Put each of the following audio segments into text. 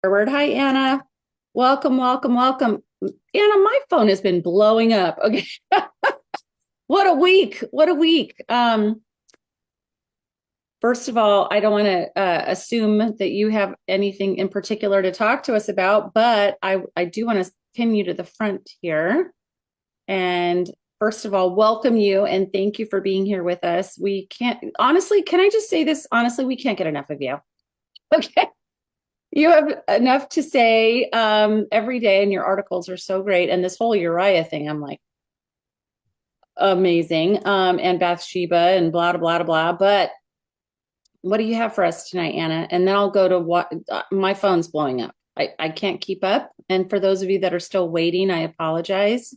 Forward. Hi, Anna. Welcome, welcome, welcome. Anna, my phone has been blowing up. Okay. What a week. What a week. First of all, I don't want to assume that you have anything in particular to talk to us about, but I do want to pin you to the front here. And first of all, welcome you and thank you for being here with us. We can't, honestly, can I just say this? Honestly, we can't get enough of you. Okay. You have enough to say every day, and your articles are so great. And this whole Uriah thing, I'm like, amazing. And Bathsheba and blah, blah, blah, blah. But what do you have for us tonight, Anna? And then I'll go to what my phone's blowing up. I can't keep up. And for those of you that are still waiting, I apologize.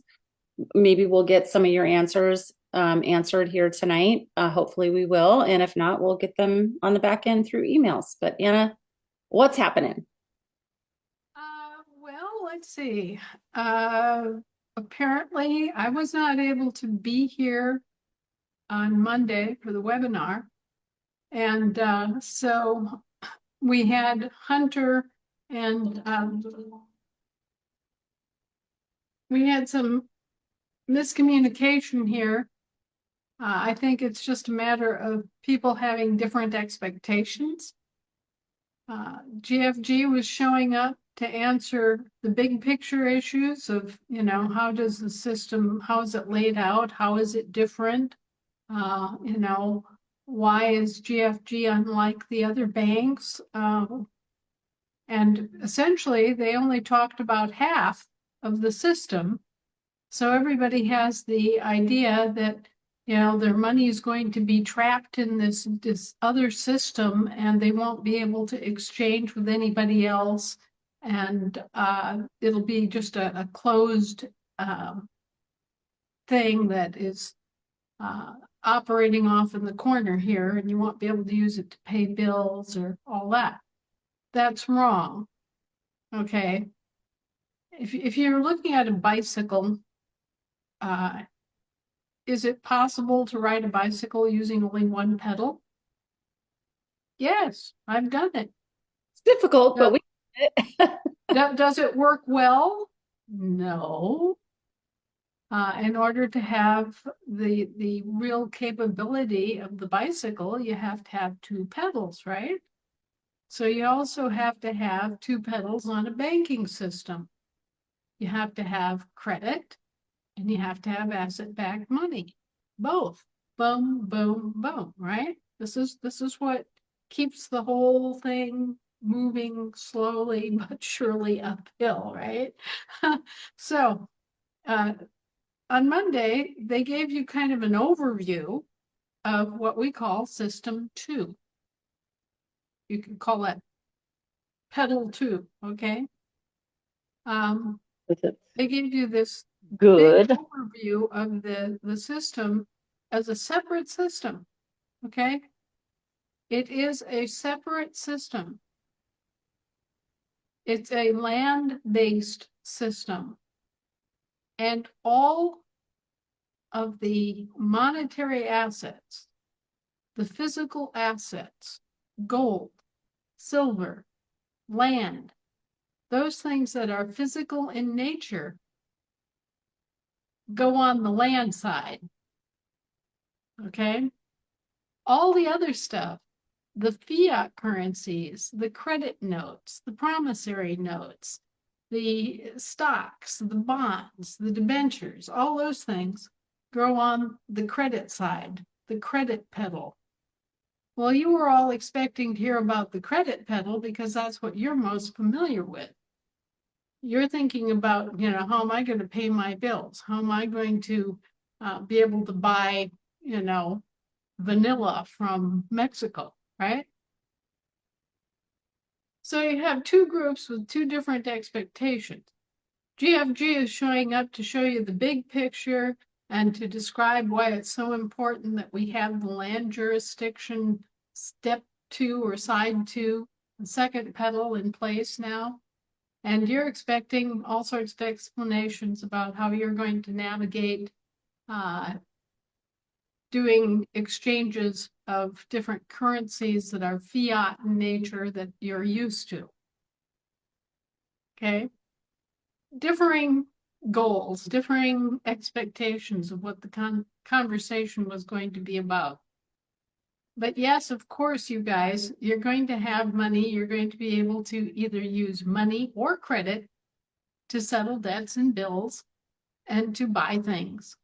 Maybe we'll get some of your answers answered here tonight. Hopefully we will. And if not, we'll get them on the back end through emails. But Anna, what's happening? Well, let's see. Uh, Apparently, I was not able to be here on Monday for the webinar. And so we had Hunter and we had some miscommunication here. I think it's just a matter of people having different expectations. GFG was showing up to answer the big picture issues of, how does the system, how is it laid out? How is it different? Uh, you know, why is GFG unlike the other banks? And essentially, they only talked about half of the system. So everybody has the idea that their money is going to be trapped in this other system, and they won't be able to exchange with anybody else, and it'll be just a closed thing that is operating off in the corner here, and you won't be able to use it to pay bills or all that. That's wrong. Okay. If you're looking at a bicycle, uh, is it possible to ride a bicycle using only one pedal? Yes, I've done it. It's difficult, but Does, we does it work well? No. In order to have the real capability of the bicycle, you have to have two pedals, right? So you also have to have two pedals on a banking system. You have to have credit and you have to have asset-backed money. Both. Boom, boom, boom, right? This is what keeps the whole thing moving slowly but surely uphill, right? So on Monday, they gave you kind of an overview of what we call System 2. You can call that Pedal 2, okay? Um, they gave you this big good. overview of the system as a separate system, okay? It is a separate system. It's a land-based system. And all of the monetary assets, the physical assets, gold, silver, land, those things that are physical in nature go on the land side, okay? All the other stuff, the fiat currencies, the credit notes, the promissory notes, the stocks, the bonds, the debentures, all those things go on the credit side, the credit pedal. Well, you were all expecting to hear about the credit pedal because that's what you're most familiar with. You're thinking about, how am I going to pay my bills? How am I going to be able to buy, vanilla from Mexico, right? So you have two groups with two different expectations. GFG is showing up to show you the big picture and to describe why it's so important that we have the land jurisdiction step 2 or side 2, the second pedal in place now. And you're expecting all sorts of explanations about how you're going to navigate doing exchanges of different currencies that are fiat in nature that you're used to. Okay. Differing goals, differing expectations of what the conversation was going to be about. But yes, of course, you guys, you're going to have money. You're going to be able to either use money or credit to settle debts and bills and to buy things.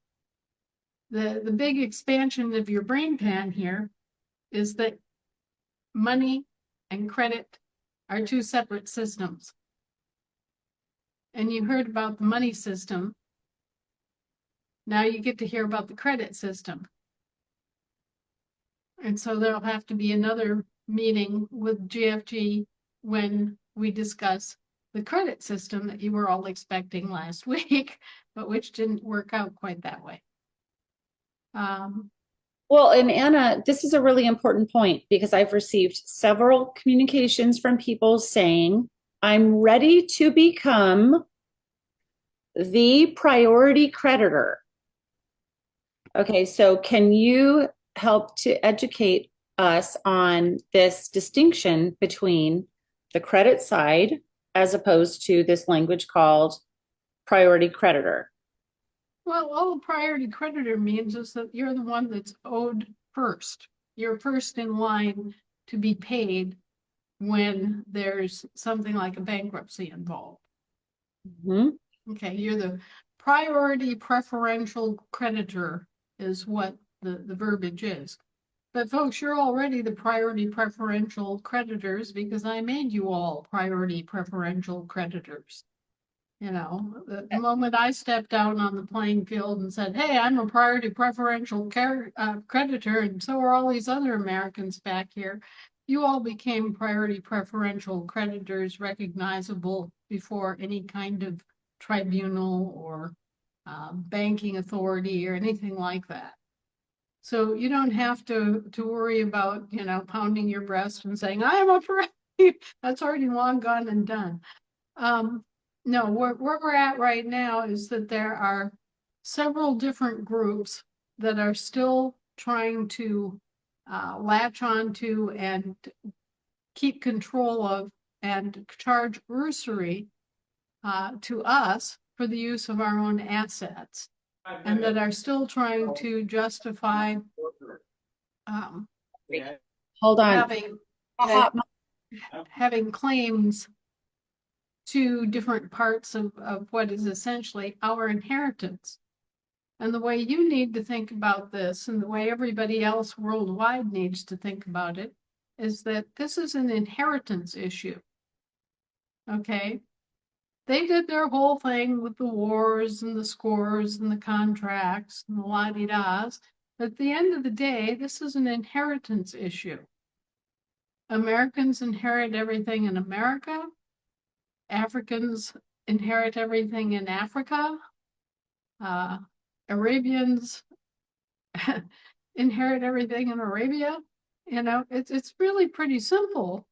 The big expansion of your brain pan here is that money and credit are two separate systems. And you heard about the money system. Now you get to hear about the credit system. And so there'll have to be another meeting with GFG when we discuss the credit system that you were all expecting last week, but which didn't work out quite that way. Well, and Anna, this is a really important point because I've received several communications from people saying, I'm ready to become the priority creditor. Okay, so can you help to educate us on this distinction between the credit side as opposed to this language called priority creditor? Well, all a priority creditor means is that you're the one that's owed first. You're first in line to be paid when there's something like a bankruptcy involved. Mhm. Okay, you're the priority preferential creditor is what the verbiage is. But folks, you're already the priority preferential creditors because I made you all priority preferential creditors. You know, the moment I stepped out on the playing field and said, hey, I'm a priority preferential creditor, and so are all these other Americans back here, you all became priority preferential creditors recognizable before any kind of tribunal or banking authority or anything like that. So you don't have to worry about, you know, pounding your breast and saying, I'm a priority. That's already long gone and done. No, where we're at right now is that there are several different groups that are still trying to latch onto and keep control of and charge usury to us for the use of our own assets, and that are still trying to justify um, Hold on. having having claims to different parts of what is essentially our inheritance. And the way you need to think about this, and the way everybody else worldwide needs to think about it, is that this is an inheritance issue. Okay? They did their whole thing with the wars and the scores and the contracts and the la-di-das. But at the end of the day, this is an inheritance issue. Americans inherit everything in America. Africans inherit everything in Africa. Arabians inherit everything in Arabia. You know, it's really pretty simple,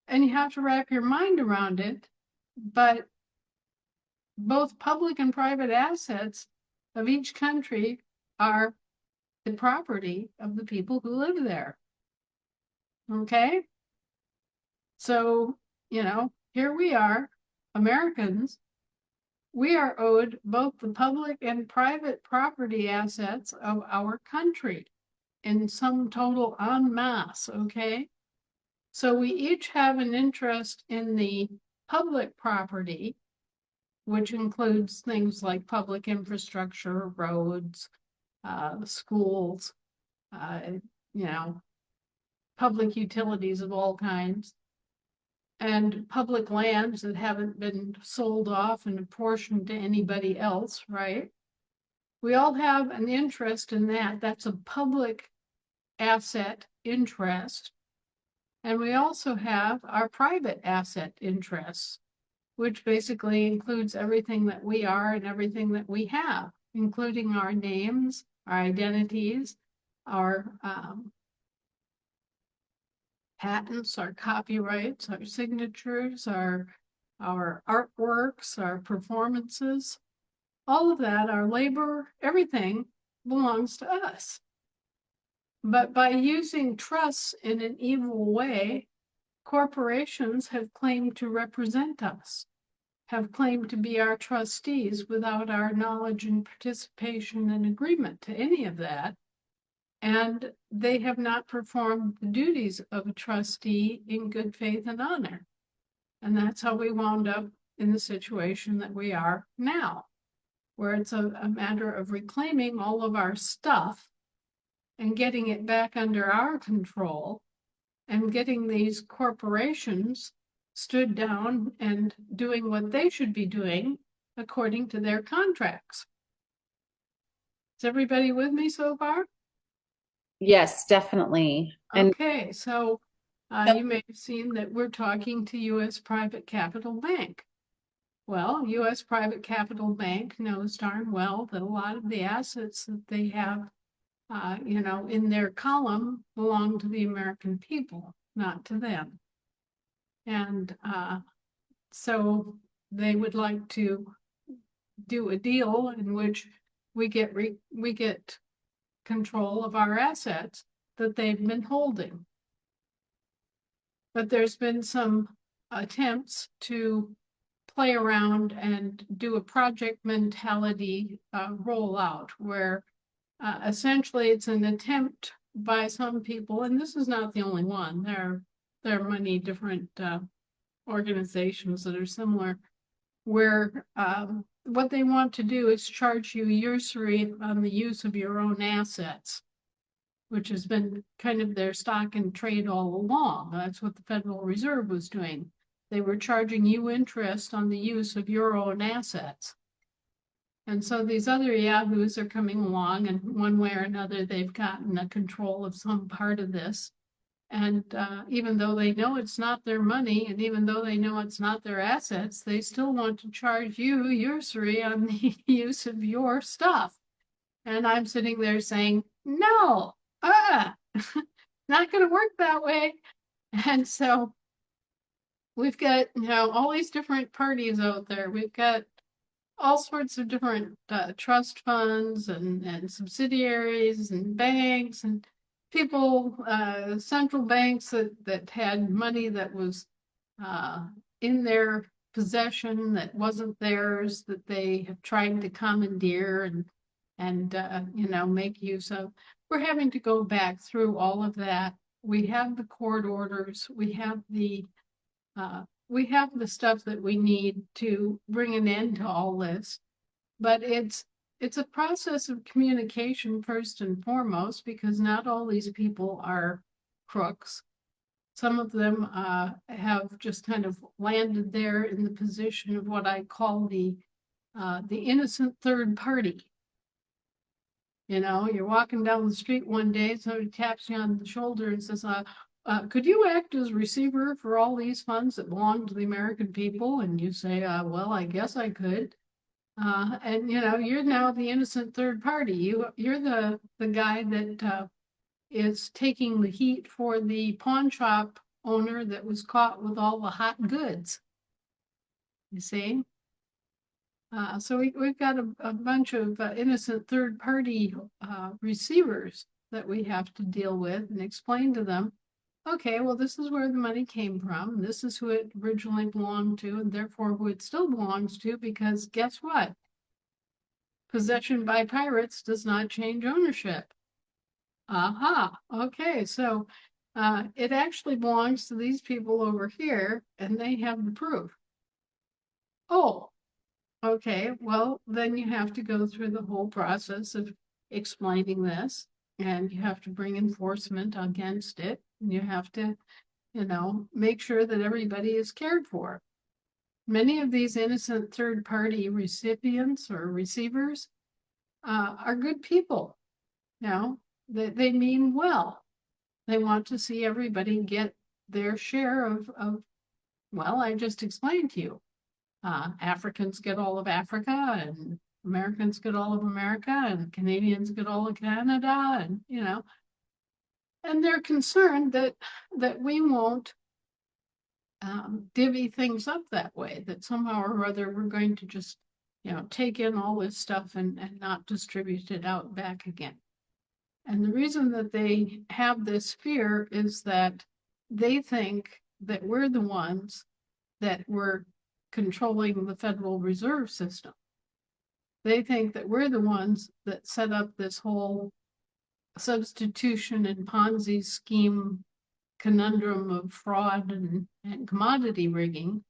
and you have to wrap your mind around it. But both public and private assets of each country are the property of the people who live there. Okay? So, you know, here we are, Americans, we are owed both the public and private property assets of our country in some total en masse, okay? So we each have an interest in the public property, which includes things like public infrastructure, roads, schools, you know, public utilities of all kinds, and public lands that haven't been sold off and apportioned to anybody else, right? We all have an interest in that. That's a public asset interest. And we also have our private asset interests, which basically includes everything that we are and everything that we have, including our names, our identities, our patents, our copyrights, our signatures, our artworks, our performances, all of that, our labor, everything belongs to us. But by using trusts in an evil way, corporations have claimed to represent us. have claimed to be our trustees without our knowledge and participation and agreement to any of that. And they have not performed the duties of a trustee in good faith and honor. And that's how we wound up in the situation that we are now, where it's a matter of reclaiming all of our stuff and getting it back under our control and getting these corporations stood down and doing what they should be doing according to their contracts. Is everybody with me so far? Yes, definitely. And Okay, so you may have seen that we're talking to U.S. Private Capital Bank. Well, U.S. Private Capital Bank knows darn well that a lot of the assets that they have, in their column belong to the American people, not to them. And so they would like to do a deal in which we get control of our assets that they've been holding. But there's been some attempts to play around and do a project mentality rollout where essentially it's an attempt by some people, and this is not the only one. There are many different organizations that are similar, where what they want to do is charge you usury on the use of your own assets, which has been kind of their stock and trade all along. That's what the Federal Reserve was doing. They were charging you interest on the use of your own assets. And so these other yahoos are coming along, and one way or another, they've gotten a control of some part of this. And even though they know it's not their money, and even though they know it's not their assets, they still want to charge you usury on the use of your stuff. And I'm sitting there saying, no, not going to work that way. And so we've got, all these different parties out there. We've got all sorts of different trust funds and subsidiaries and banks and people, central banks that had money that was in their possession that wasn't theirs, that they have tried to commandeer and make use of. We're having to go back through all of that. We have the court orders. We have the stuff that we need to bring an end to all this, but it's a process of communication first and foremost, because not all these people are crooks. Some of them have just kind of landed there in the position of what I call the innocent third party. You're walking down the street one day, somebody taps you on the shoulder and says, could you act as receiver for all these funds that belong to the American people? And you say, well, I guess I could. And you're now the innocent third party. You're the guy that is taking the heat for the pawn shop owner that was caught with all the hot goods. You see? So we've got a bunch of innocent third party receivers that we have to deal with and explain to them, okay, well, this is where the money came from. This is who it originally belonged to, and therefore who it still belongs to, because guess what? Possession by pirates does not change ownership. Aha, okay, so it actually belongs to these people over here, and they have the proof. Oh, okay, well, then you have to go through the whole process of explaining this, and you have to bring enforcement against it, and you have to, make sure that everybody is cared for. Many of these innocent third-party recipients or receivers are good people. They mean well. They want to see everybody get their share of well, I just explained to you. Africans get all of Africa, and Americans get all of America, and Canadians get all of Canada, and and they're concerned that we won't divvy things up that way, that somehow or other we're going to just take in all this stuff and not distribute it out back again. And the reason that they have this fear is that they think that we're the ones that were controlling the Federal Reserve System. They think that we're the ones that set up this whole substitution and Ponzi scheme conundrum of fraud and commodity rigging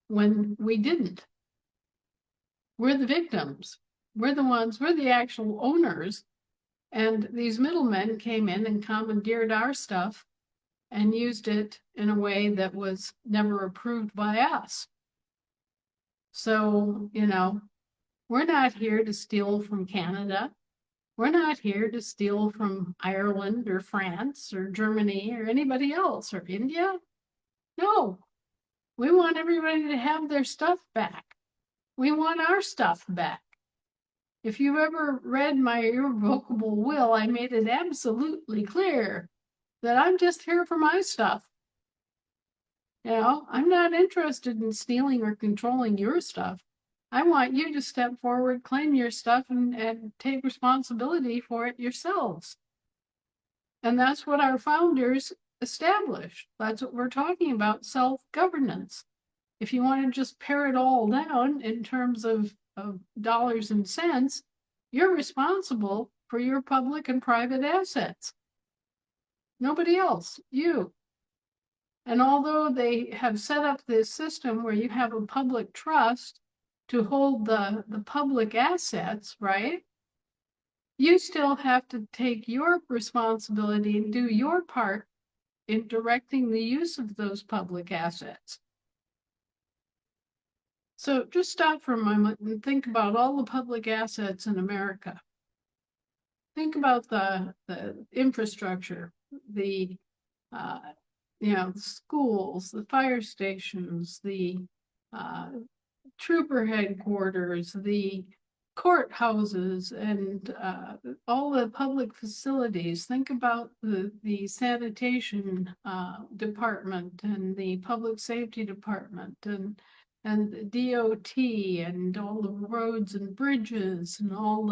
when we didn't. We're the victims. We're the actual owners. And these middlemen came in and commandeered our stuff and used it in a way that was never approved by us. So, we're not here to steal from Canada. We're not here to steal from Ireland or France or Germany or anybody else or India. No, we want everybody to have their stuff back. We want our stuff back. If you've ever read my irrevocable will, I made it absolutely clear that I'm just here for my stuff. I'm not interested in stealing or controlling your stuff. I want you to step forward, claim your stuff, and take responsibility for it yourselves. And that's what our founders established. That's what we're talking about, self-governance. If you want to just pare it all down in terms of dollars and cents, you're responsible for your public and private assets. Nobody else, you. And although they have set up this system where you have a public trust to hold the public assets, right? You still have to take your responsibility and do your part in directing the use of those public assets. So just stop for a moment and think about all the public assets in America. Think about the infrastructure, the schools, the fire stations, the trooper headquarters, the courthouses, and all the public facilities. Think about the sanitation department and the public safety department and the DOT and all the roads and bridges and all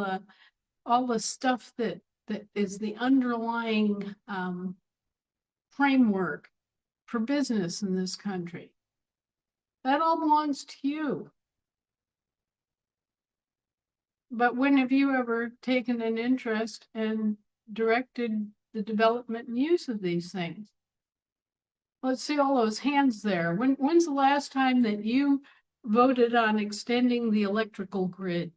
the stuff that is the underlying framework for business in this country. That all belongs to you. But when have you ever taken an interest and directed the development and use of these things? Let's see all those hands there. When's the last time that you voted on extending the electrical grid?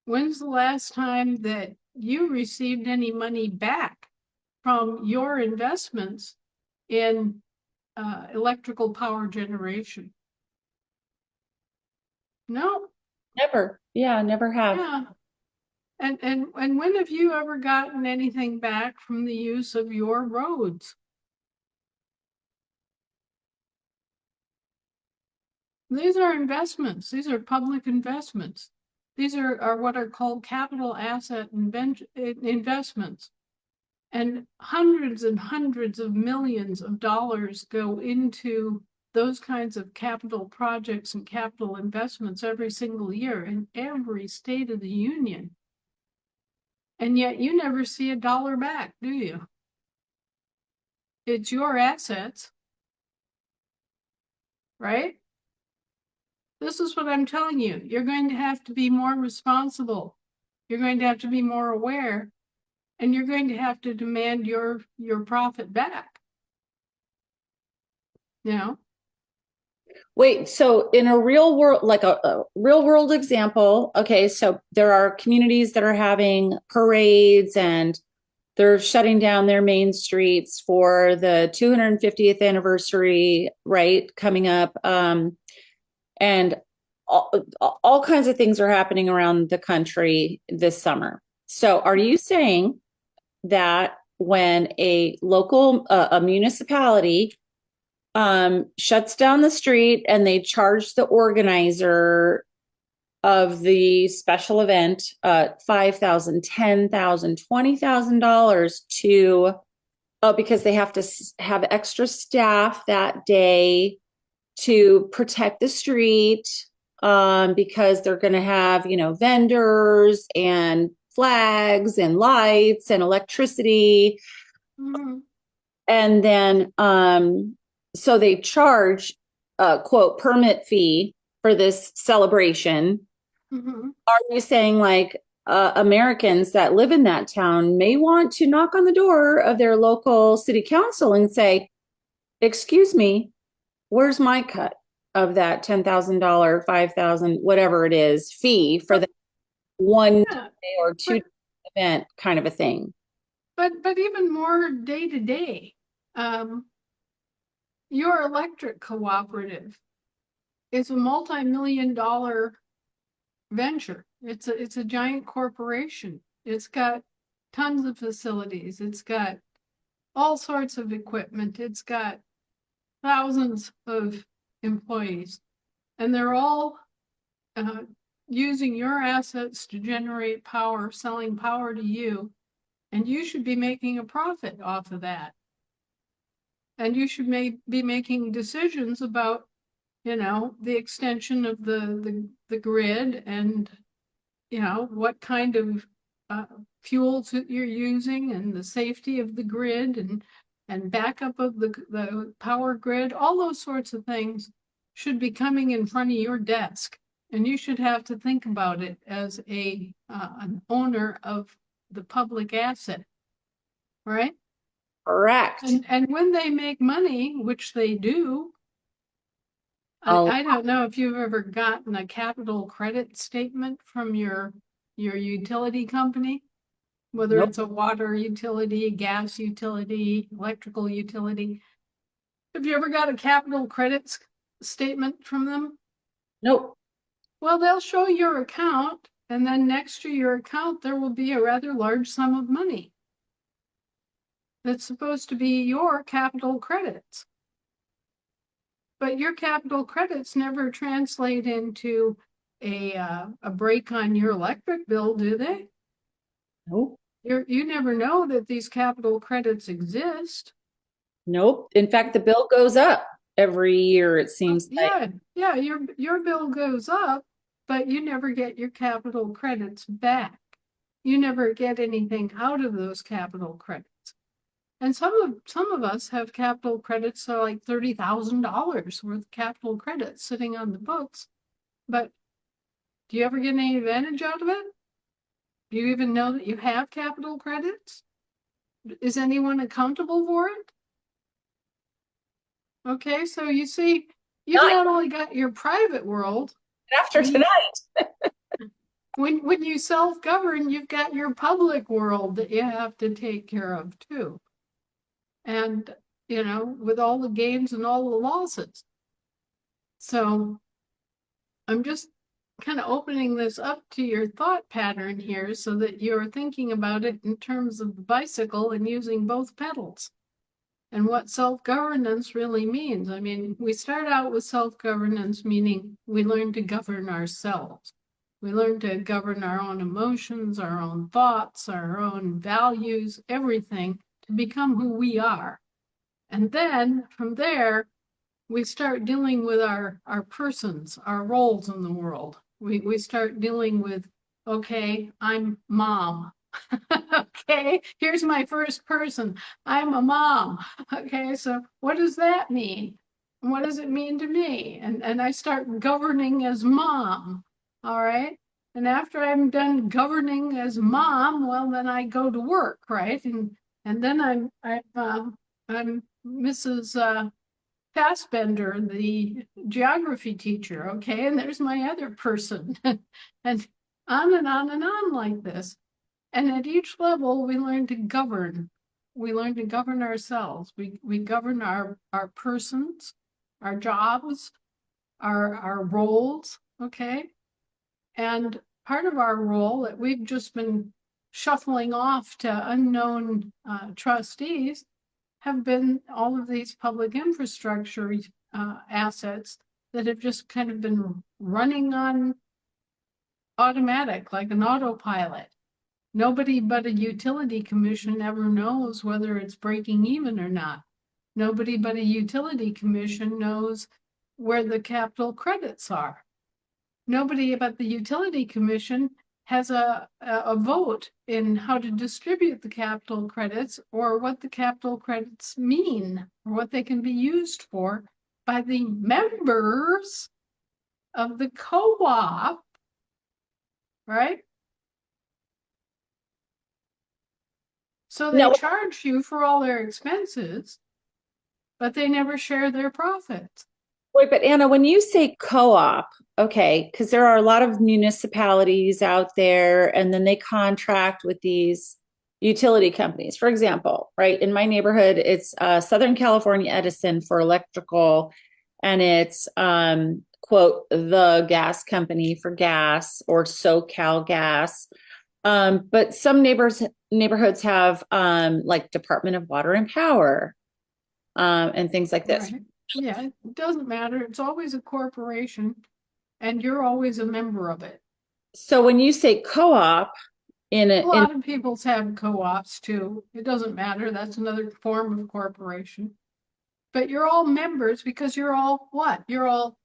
When's the last time that you received any money back from your investments in electrical power generation? No. Never. Yeah, never have. Yeah. And when have you ever gotten anything back from the use of your roads? These are investments. These are public investments. These are what are called capital asset investments. And hundreds of millions of dollars go into those kinds of capital projects and capital investments every single year in every state of the union. And yet you never see a dollar back, do you? It's your assets, right? This is what I'm telling you. You're going to have to be more responsible. You're going to have to be more aware, and you're going to have to demand your profit back. Wait, so in a real world, like a real world example, okay, so there are communities that are having parades and they're shutting down their main streets for the 250th anniversary, right, coming up. And all kinds of things are happening around the country this summer. So are you saying that when a local, a municipality shuts down the street and they charge the organizer of the special event $5,000, $10,000, $20,000 to, because they have to have extra staff that day to protect the street, because they're going to have, vendors and flags and lights and electricity. Mm-hmm. And then, so they charge a quote permit fee for this celebration. Mhm. Are you saying like Americans that live in that town may want to knock on the door of their local city council and say, "Excuse me, where's my cut of that $10,000, 5,000, whatever it is, fee for the one Yeah, day or two but day event kind of a thing?" but even more day to day, your electric cooperative is a multi-million-dollar venture. It's a giant corporation. It's got tons of facilities. It's got all sorts of equipment. It's got thousands of employees, and they're all uh, using your assets to generate power, selling power to you, and you should be making a profit off of that. And you should be making decisions about, the extension of the grid and, what kind of fuels that you're using and the safety of the grid and backup of the power grid. All those sorts of things should be coming in front of your desk. And you should have to think about it as an owner of the public asset, right? Correct. And when they make money, which they do, Oh, I don't know if you've ever gotten a capital credit statement from your utility company, whether nope, it's a water utility, gas utility, electrical utility. Have you ever got a capital credit statement from them? nope. Well, they'll show your account, and then next to your account, there will be a rather large sum of money that's supposed to be your capital credits. But your capital credits never translate into a break on your electric bill, do they? Nope. You never know that these capital credits exist. Nope. In fact, the bill goes up every year, it seems like. Yeah, yeah, your bill goes up, but you never get your capital credits back. You never get anything out of those capital credits. And some of us have capital credits, so like $30,000 worth of capital credits sitting on the books. But do you ever get any advantage out of it? Do you even know that you have capital credits? Is anyone accountable for it? Okay, so you see, you've Not not only got your private world, after when you tonight. when you self-govern, you've got your public world that you have to take care of too. And with all the gains and all the losses. So I'm just kind of opening this up to your thought pattern here so that you're thinking about it in terms of the bicycle and using both pedals and what self-governance really means. I mean, we start out with self-governance, meaning we learn to govern ourselves. We learn to govern our own emotions, our own thoughts, our own values, everything to become who we are. And then from there, we start dealing with our persons, our roles in the world. We start dealing with, okay, I'm mom. Okay, here's my first person. I'm a mom. Okay, so what does that mean? What does it mean to me? And I start governing as mom. All right. And after I'm done governing as mom, well, then I go to work, right? And then I'm Mrs. Fassbender, the geography teacher, okay? And there's my other person. And on and on like this. And at each level, we learn to govern. We learn to govern ourselves. We govern our persons, our jobs, our roles, okay? And part of our role that we've just been shuffling off to unknown trustees have been all of these public infrastructure assets that have just kind of been running on automatic, like an autopilot. Nobody but a utility commission ever knows whether it's breaking even or not. Nobody but a utility commission knows where the capital credits are. Nobody but the utility commission has a vote in how to distribute the capital credits or what the capital credits mean or what they can be used for by the members of the co-op, right? So they No, charge you for all their expenses, but they never share their profits. wait, but Anna, when you say co-op, okay, because there are a lot of municipalities out there, and then they contract with these utility companies. For example, right, in my neighborhood, it's Southern California Edison for electrical, and it's quote the gas company for gas or SoCal Gas. But some neighborhoods have like Department of Water and Power and things like this. Right. Yeah, it doesn't matter. It's always a corporation and you're always a member of it. So when you say co-op A lot of people's have co-ops too. It doesn't matter. That's another form of corporation. But you're all members because you're all what? You're all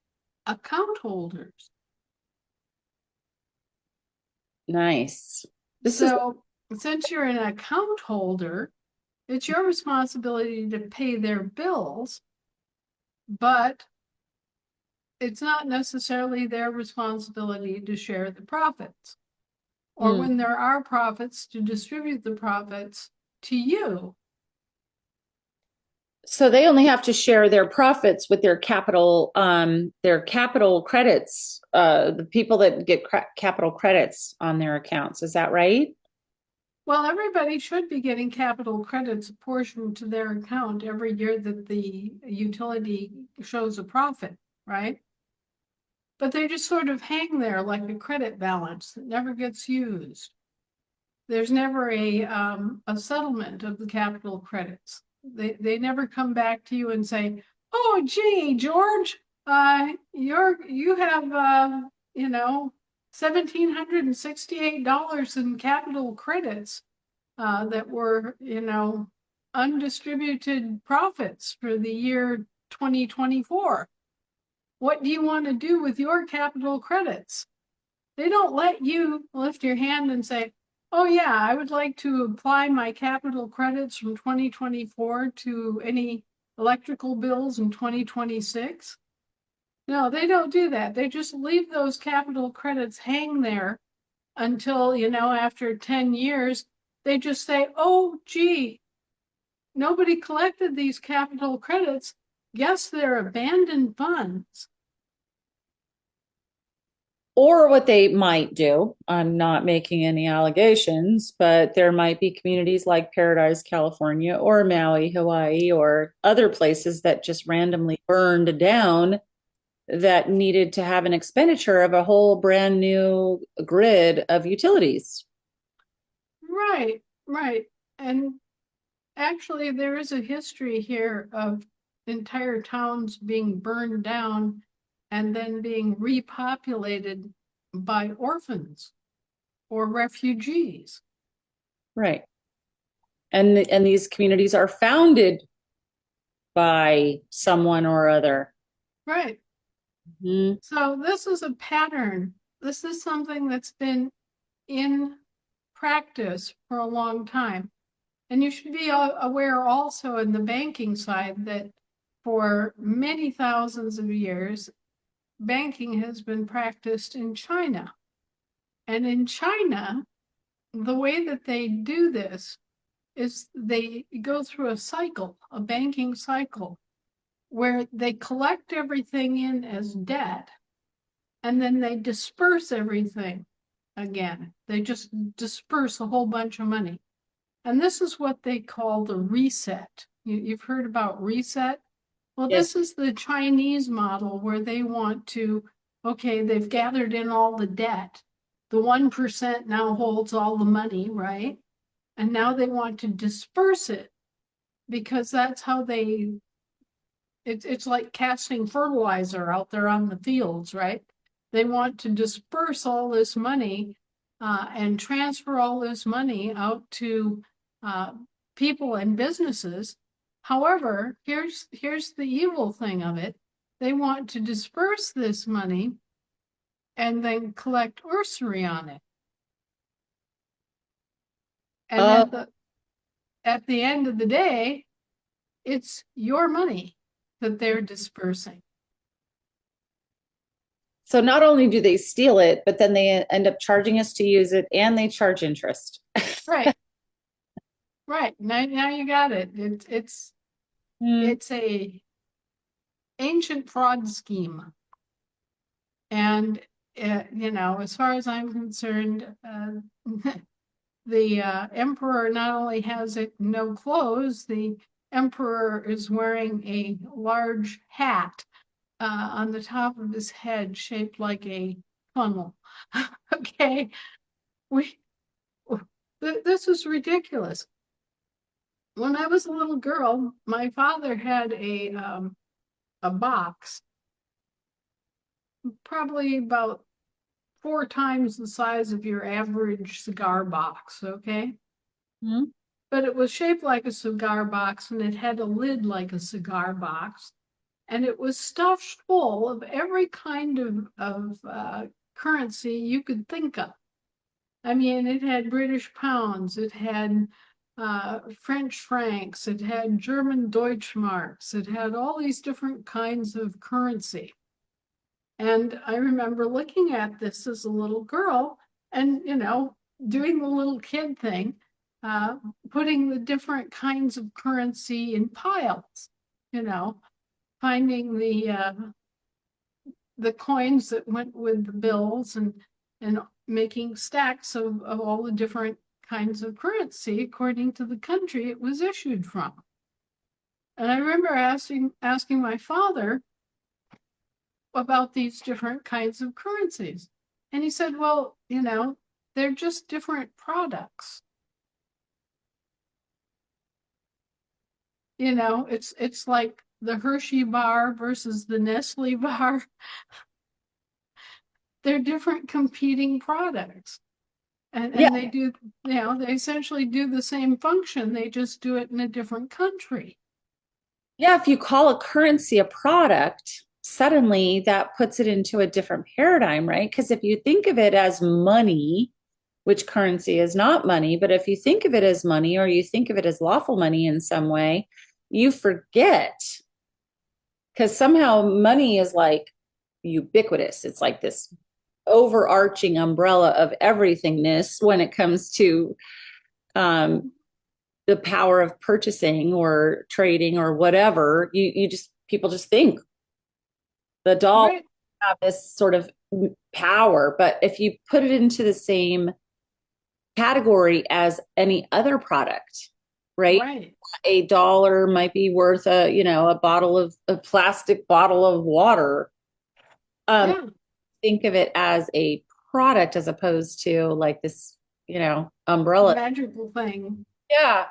account holders. nice. This is So since you're an account holder, it's your responsibility to pay their bills, but it's not necessarily their responsibility to share the profits. Or hmm. when there are profits, to distribute the profits to you. So they only have to share their profits with their capital credits, the people that get capital credits on their accounts. Is that right? Well, everybody should be getting capital credits apportioned to their account every year that the utility shows a profit, right? But they just sort of hang there like a credit balance that never gets used. There's never a settlement of the capital credits. They never come back to you and say, "Oh, gee, George, you have $1,768 in capital credits that were undistributed profits for the year 2024. What do you want to do with your capital credits?" They don't let you lift your hand and say, "Oh, yeah, I would like to apply my capital credits from 2024 to any electrical bills in 2026." No, they don't do that. They just leave those capital credits hang there until, after 10 years, they just say, "Oh, gee, nobody collected these capital credits. Guess they're abandoned funds." Or what they might do, I'm not making any allegations, but there might be communities like Paradise, California, or Maui, Hawaii, or other places that just randomly burned down that needed to have an expenditure of a whole brand new grid of utilities. Right, right. And actually, there is a history here of entire towns being burned down and then being repopulated by orphans or refugees. Right. And these communities are founded by someone or other. Right. Mhm. So this is a pattern. This is something that's been in practice for a long time. And you should be aware also in the banking side that for many thousands of years, banking has been practiced in China. And in China, the way that they do this is they go through a cycle, a banking cycle, where they collect everything in as debt and then they disperse everything again. They just disperse a whole bunch of money. And this is what they call the reset. You've heard about reset? Well, Yes. this is the Chinese model where they want to, okay, they've gathered in all the debt. The 1% now holds all the money, right? And now they want to disperse it because that's how it's like casting fertilizer out there on the fields, right? They want to disperse all this money and transfer all this money out to uh, people and businesses. However, here's the evil thing of it. They want to disperse this money and then collect usury on it. And Oh, at the end of the day, it's your money that they're dispersing. so not only do they steal it, but then they end up charging us to use it and they charge interest. Right, right. Now you got it. Hmm. It's a ancient fraud scheme. And as far as I'm concerned, the emperor not only has no clothes, the emperor is wearing a large hat on the top of his head shaped like a funnel. Okay, we this is ridiculous. When I was a little girl, my father had a box, probably about 4 times the size of your average cigar box, okay? Hmm. But it was shaped like a cigar box and it had a lid like a cigar box. And it was stuffed full of every kind of currency you could think of. I mean, it had British pounds, it had French francs, it had German Deutschmarks, it had all these different kinds of currency. And I remember looking at this as a little girl and, doing the little kid thing, uh, putting the different kinds of currency in piles, you know, finding the coins that went with the bills and making stacks of all the different kinds of currency according to the country it was issued from. And I remember asking my father about these different kinds of currencies. And he said, well, they're just different products. It's like the Hershey bar versus the Nestle bar. They're different competing products. And Yeah. and they do, they essentially do the same function. They just do it in a different country. Yeah, if you call a currency a product, suddenly that puts it into a different paradigm, right? Because if you think of it as money, which currency is not money, but if you think of it as money or you think of it as lawful money in some way, you forget because somehow money is like ubiquitous. It's like this overarching umbrella of everythingness when it comes to um, the power of purchasing or trading or whatever. You just people just think the dollar Right, have this sort of power, but if you put it into the same category as any other product, right? right. $1 might be worth a bottle of a plastic bottle of water. Um, Yeah, think of it as a product as opposed to like this, umbrella. magical thing. Yeah.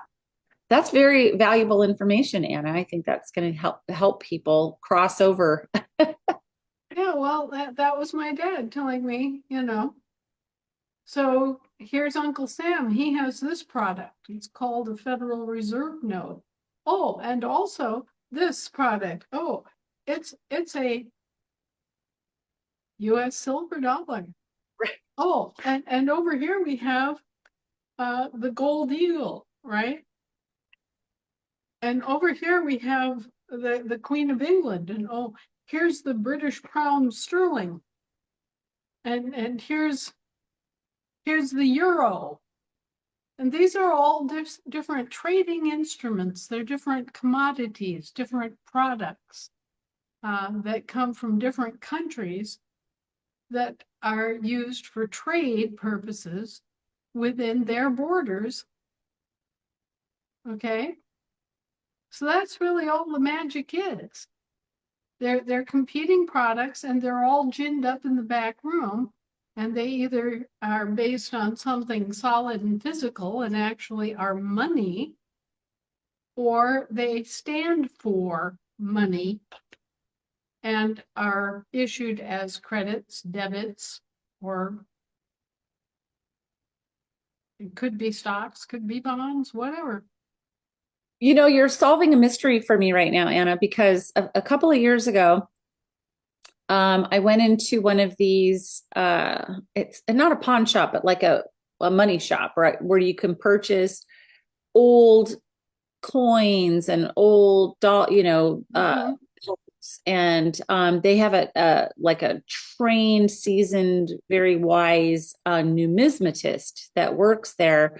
That's very valuable information, Anna. I think that's going to help people cross over. Yeah, well, that was my dad telling me. So here's Uncle Sam. He has this product. It's called a Federal Reserve note. Oh, and also this product. Oh, it's a US silver dollar. Oh, and over here we have the gold eagle, right? And over here we have the Queen of England. And oh, here's the British pound sterling. And here's the euro. And these are all different trading instruments. They're different commodities, different products that come from different countries that are used for trade purposes within their borders. Okay, so that's really all the magic is. They're competing products and they're all ginned up in the back room, and they either are based on something solid and physical and actually are money, or they stand for money and are issued as credits, debits, or it could be stocks, could be bonds, whatever. You're solving a mystery for me right now, Anna, because a couple of years ago, I went into one of these, it's not a pawn shop, but like a money shop, right? Where you can purchase old coins and old doll, Mhm. and they have like a trained, seasoned, very wise numismatist that works there,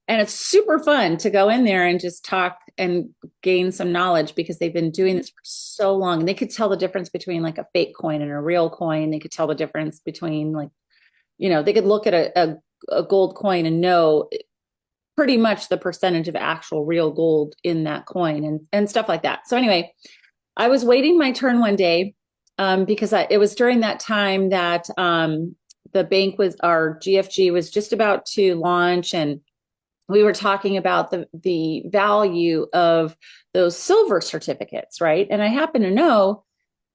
and it's super fun to go in there and just talk and gain some knowledge because they've been doing this for so long. And they could tell the difference between like a fake coin and a real coin. They could tell the difference between like, they could look at a gold coin and know pretty much the percentage of actual real gold in that coin and stuff like that. So anyway, I was waiting my turn one day because it was during that time that the bank was, our GFG was just about to launch, and we were talking about the value of those silver certificates, right? And I happen to know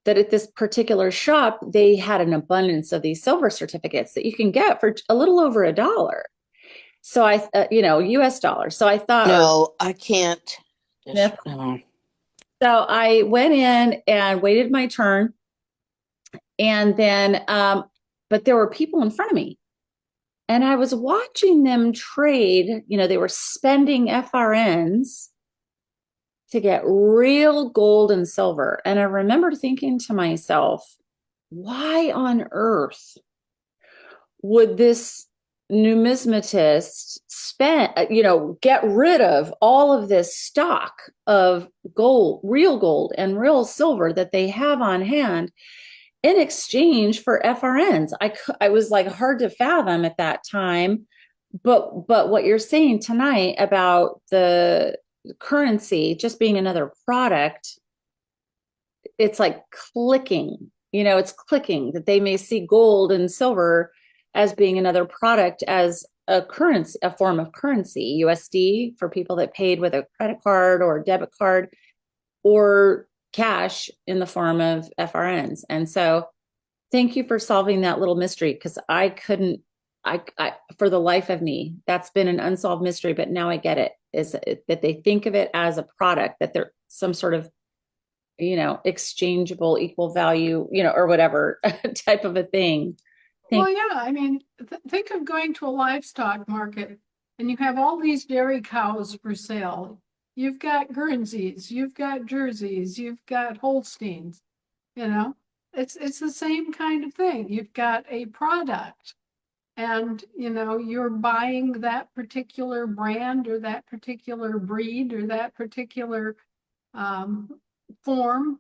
that at this particular shop, they had an abundance of these silver certificates that you can get for a little over $1. So US dollars. So I thought, No, I can't. or, No. so I went in and waited my turn. And then, but there were people in front of me. And I was watching them trade. They were spending FRNs to get real gold and silver. And I remember thinking to myself, why on earth would this numismatist get rid of all of this stock of gold, real gold and real silver that they have on hand in exchange for FRNs? I was like hard to fathom at that time. But what you're saying tonight about the currency just being another product, it's like clicking, it's clicking that they may see gold and silver as being another product, as a currency, a form of currency, USD for people that paid with a credit card or a debit card, or cash in the form of FRNs. And so thank you for solving that little mystery, because I couldn't, I, for the life of me, that's been an unsolved mystery, but now I get it, is that they think of it as a product, that they're some sort of, exchangeable, equal value, or whatever type of a thing. Well, yeah, I mean, think of going to a livestock market and you have all these dairy cows for sale. You've got Guernseys, you've got Jerseys, you've got Holsteins, you know? It's the same kind of thing. You've got a product and, you're buying that particular brand or that particular breed or that particular form,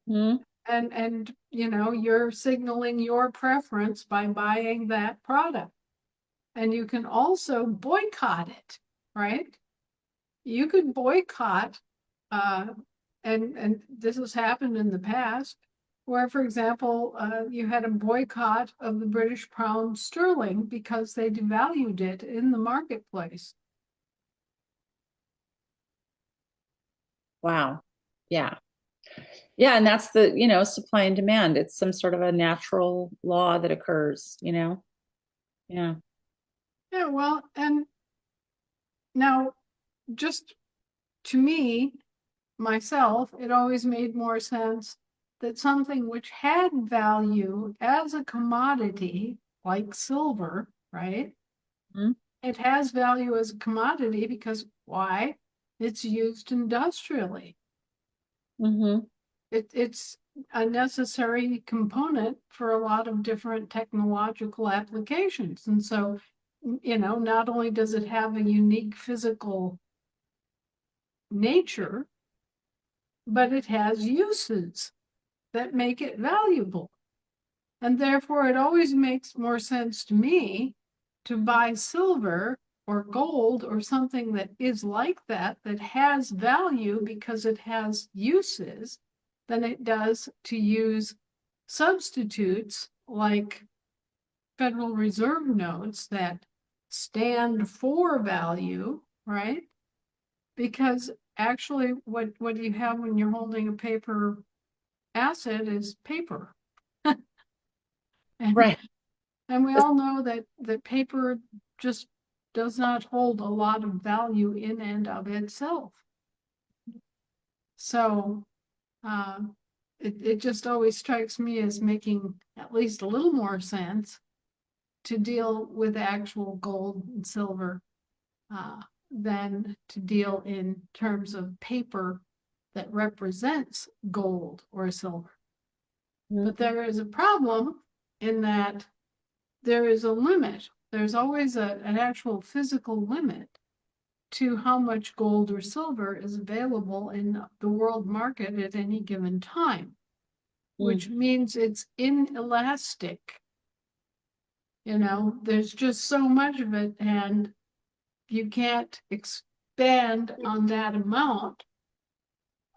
Mhm. and you're signaling your preference by buying that product. And you can also boycott it, right? You could boycott, uh, and this has happened in the past, where, for example, you had a boycott of the British pound sterling because they devalued it in the marketplace. Wow. Yeah. Yeah. And that's the, supply and demand. It's some sort of a natural law that occurs. Yeah. Yeah, well, and now, just to me, myself, it always made more sense that something which had value as a commodity, like silver, right? Mhm. It has value as a commodity because why? It's used industrially. Mhm. It's a necessary component for a lot of different technological applications. And so, not only does it have a unique physical nature, but it has uses that make it valuable. And therefore, it always makes more sense to me to buy silver or gold or something that is like that, that has value because it has uses, than it does to use substitutes like Federal Reserve notes that stand for value, right? Because actually, what you have when you're holding a paper asset is paper. And Right. And we all know that paper just does not hold a lot of value in and of itself. So uh, it just always strikes me as making at least a little more sense to deal with actual gold and silver than to deal in terms of paper that represents gold or silver. But there is a problem in that there is a limit. There's always an actual physical limit to how much gold or silver is available in the world market at any given time, which means it's inelastic. You know, there's just so much of it, and you can't expand on that amount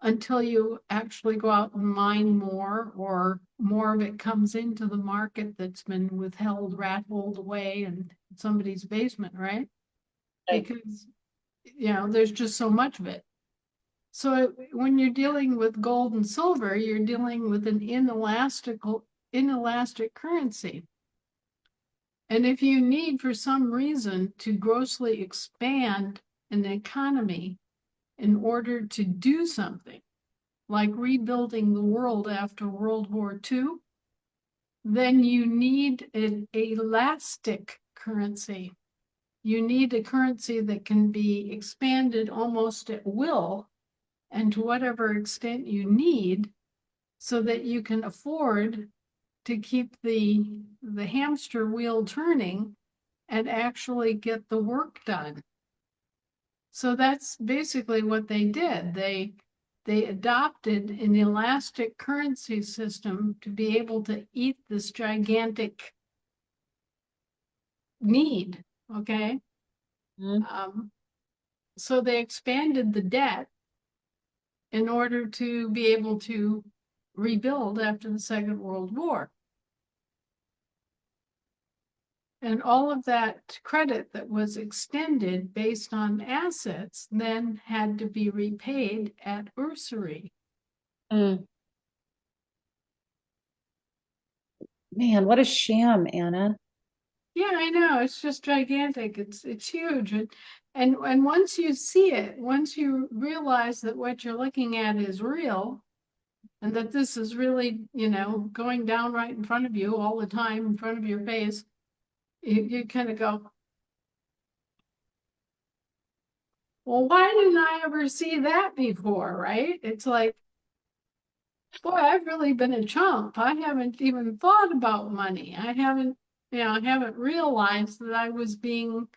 until you actually go out and mine more, or more of it comes into the market that's been withheld, rat-holed away in somebody's basement, right? Because, you know, there's just so much of it. So when you're dealing with gold and silver, you're dealing with an inelastic currency. And if you need, for some reason, to grossly expand an economy in order to do something, like rebuilding the world after World War II, then you need an elastic currency. You need a currency that can be expanded almost at will and to whatever extent you need, so that you can afford to keep the hamster wheel turning and actually get the work done. So that's basically what they did. They adopted an elastic currency system to be able to eat this gigantic need, okay? So they expanded the debt in order to be able to rebuild after the Second World War. And all of that credit that was extended based on assets then had to be repaid at usury. Man, what a sham, Anna. Yeah, I know. It's just gigantic. It's huge. And once you see it, once you realize that what you're looking at is real, and that this is really, you know, going down right in front of you all the time, in front of your face, you kind of go, well, why didn't I ever see that before, right? It's like, boy, I've really been a chump. I haven't even thought about money. I haven't, you know, I haven't realized that I was being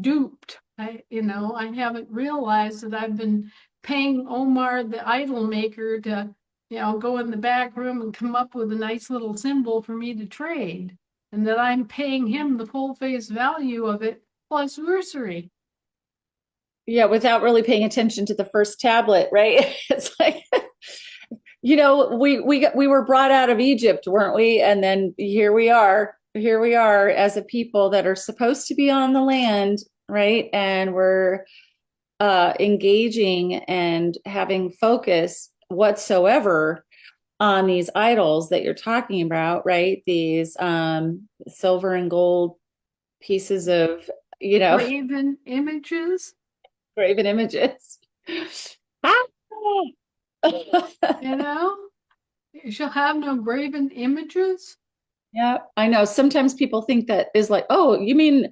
duped. I haven't realized that I've been paying Omar the idol maker to, you know, go in the back room and come up with a nice little symbol for me to trade, and that I'm paying him the full face value of it plus usury. Yeah, without really paying attention to the first tablet, right? It's like, you know, we were brought out of Egypt, weren't we? And then here we are. Here we are as a people that are supposed to be on the land, right? And we're engaging and having focus whatsoever on these idols that you're talking about, right? These silver and gold pieces of, you know, Graven images, graven images. Ah! you know, you shall have no graven images. Yeah, I know. Sometimes people think that is like, oh, you mean,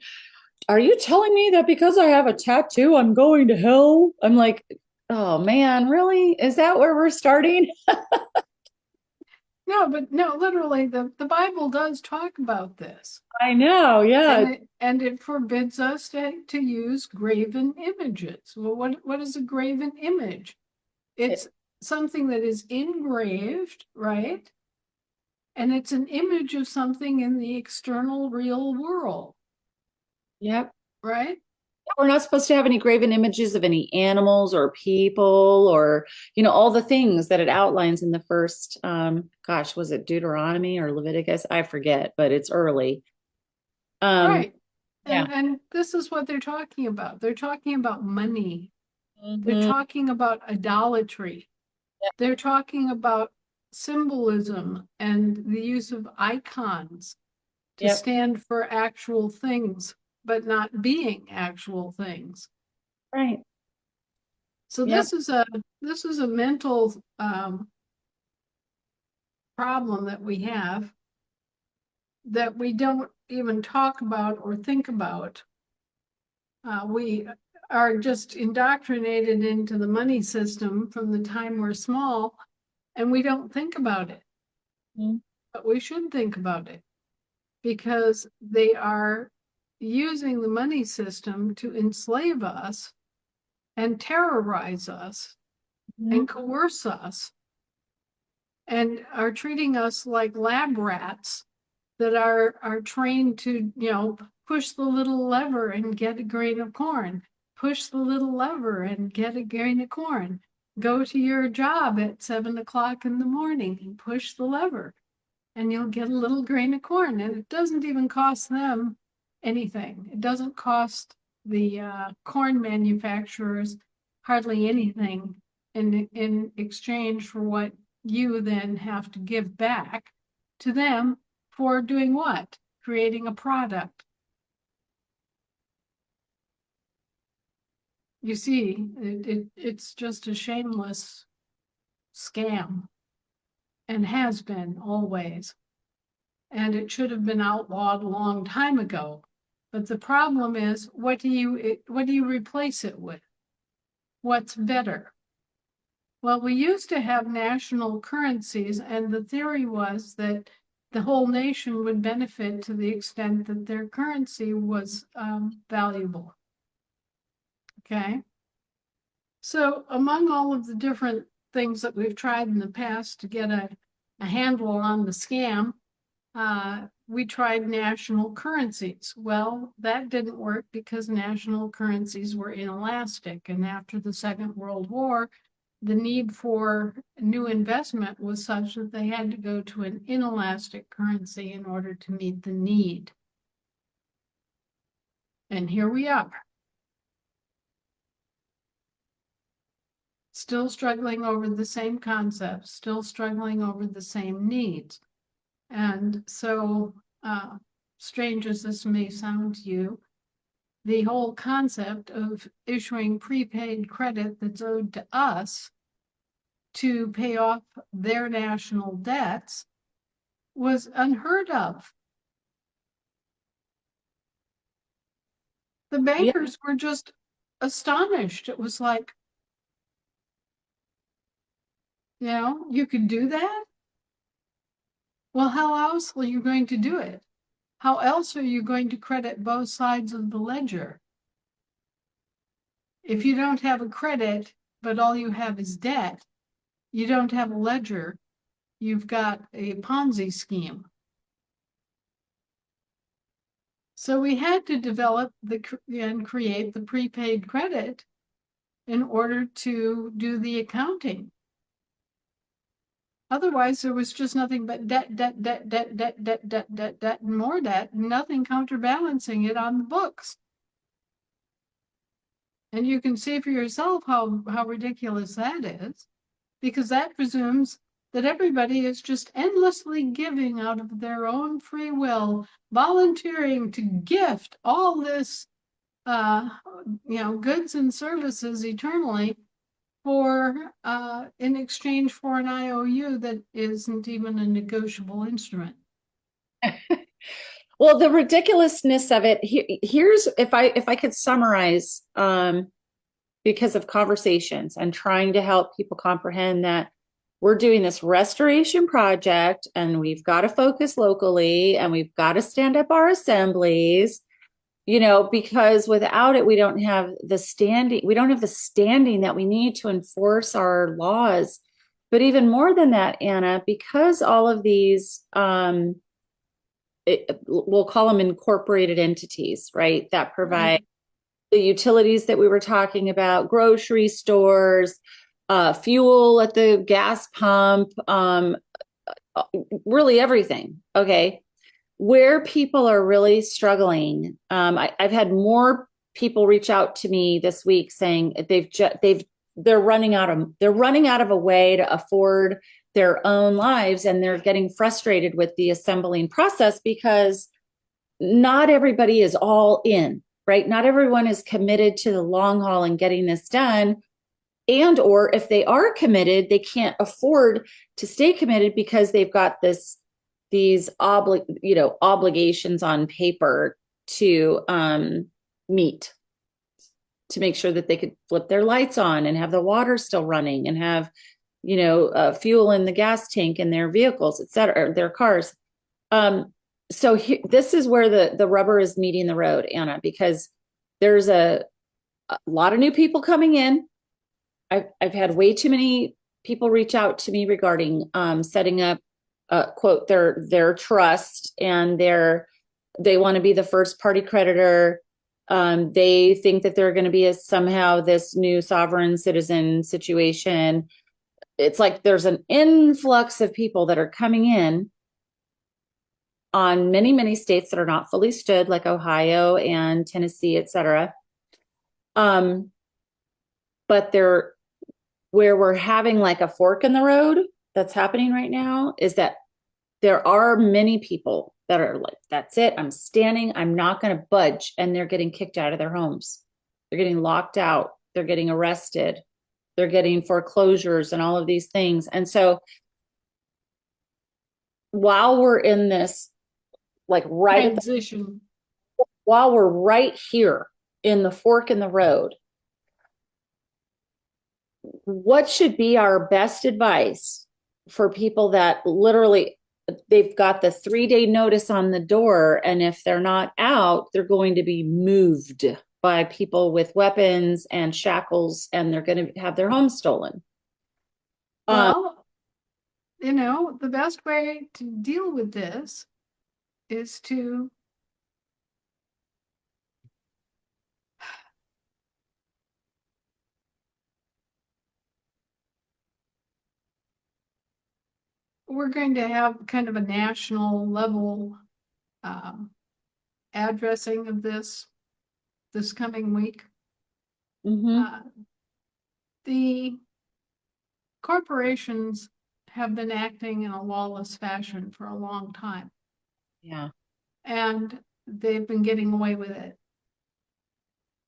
are you telling me that because I have a tattoo, I'm going to hell? I'm like, oh man, really? Is that where we're starting? No, but no, literally, the Bible does talk about this. I know, yeah. And it forbids us to use graven images. Well, what is a graven image? It's something that is engraved, right? And it's an image of something in the external real world, Yep. right? We're not supposed to have any graven images of any animals or people or, you know, all the things that it outlines in the first, gosh, was it Deuteronomy or Leviticus? I forget, but it's early. Right. Yeah. And this is what they're talking about. They're talking about money. They're Mhm. talking about idolatry. They're talking about symbolism and the use of icons to Yep. stand for actual things, but not being actual things. Right. So Yep. this is a mental problem that we have, that we don't even talk about or think about. We are just indoctrinated into the money system from the time we're small, and we don't think about it. Mhm. But we should think about it because they are using the money system to enslave us and terrorize us and coerce us and are treating us like lab rats that are trained to, push the little lever and get a grain of corn, push the little lever and get a grain of corn, go to your job at 7 o'clock in the morning and push the lever and you'll get a little grain of corn. And it doesn't even cost them anything. It doesn't cost the corn manufacturers hardly anything in exchange for what you then have to give back to them for doing what? Creating a product. You see, it's just a shameless scam and has been always. And it should have been outlawed a long time ago. But the problem is, what do you replace it with? What's better? Well, we used to have national currencies, and the theory was that the whole nation would benefit to the extent that their currency was valuable. Okay. So among all of the different things that we've tried in the past to get a handle on the scam, we tried national currencies. Well, that didn't work because national currencies were inelastic. And after the Second World War, the need for new investment was such that they had to go to an inelastic currency in order to meet the need. And here we are. Still struggling over the same concepts, still struggling over the same needs. And so, strange as this may sound to you, the whole concept of issuing prepaid credit that's owed to us to pay off their national debts was unheard of. The bankers were just astonished. It was like, you could do that? Well, how else are you going to do it? How else are you going to credit both sides of the ledger? If you don't have a credit, but all you have is debt, you don't have a ledger, you've got a Ponzi scheme. So we had to develop and create the prepaid credit in order to do the accounting. Otherwise, there was just nothing but debt, and more debt, nothing counterbalancing it on the books. And you can see for yourself how ridiculous that is, because that presumes that everybody is just endlessly giving out of their own free will, volunteering to gift all this, goods and services eternally for in exchange for an IOU that isn't even a negotiable instrument. Well, the ridiculousness of it here's if I could summarize, because of conversations and trying to help people comprehend that we're doing this restoration project and we've got to focus locally and we've got to stand up our assemblies, because without it, we don't have the standing that we need to enforce our laws. But even more than that, Anna, because all of these, we'll call them incorporated entities, right? That provide the utilities that we were talking about, grocery stores, fuel at the gas pump, really everything. Okay. Where people are really struggling, I've had more people reach out to me this week saying they're running out of a way to afford their own lives, and they're getting frustrated with the assembling process because not everybody is all in, right? Not everyone is committed to the long haul and getting this done. And or if they are committed, they can't afford to stay committed because they've got this these obligations on paper to meet, to make sure that they could flip their lights on and have the water still running and have, fuel in the gas tank in their vehicles, et cetera, their cars. So this is where the rubber is meeting the road, Anna, because there's a lot of new people coming in. I've had way too many people reach out to me regarding setting up quote their trust, and they want to be the first party creditor. They think that they're going to be somehow this new sovereign citizen situation. It's like there's an influx of people that are coming in on many, many states that are not fully stood, like Ohio and Tennessee, et cetera. But where we're having like a fork in the road that's happening right now is that there are many people that are like, that's it, I'm standing, I'm not going to budge. And they're getting kicked out of their homes. They're getting locked out. They're getting arrested. They're getting foreclosures and all of these things. And so while we're in this, like transition, while we're right here in the fork in the road, what should be our best advice for people that literally they've got the 3-day notice on the door, and if they're not out, they're going to be moved by people with weapons and shackles, and they're going to have their home stolen? well, the best way to deal with this is to we're going to have kind of a national level addressing of this coming week. Mm-hmm. The corporations have been acting in a lawless fashion for a long time. Yeah. And they've been getting away with it.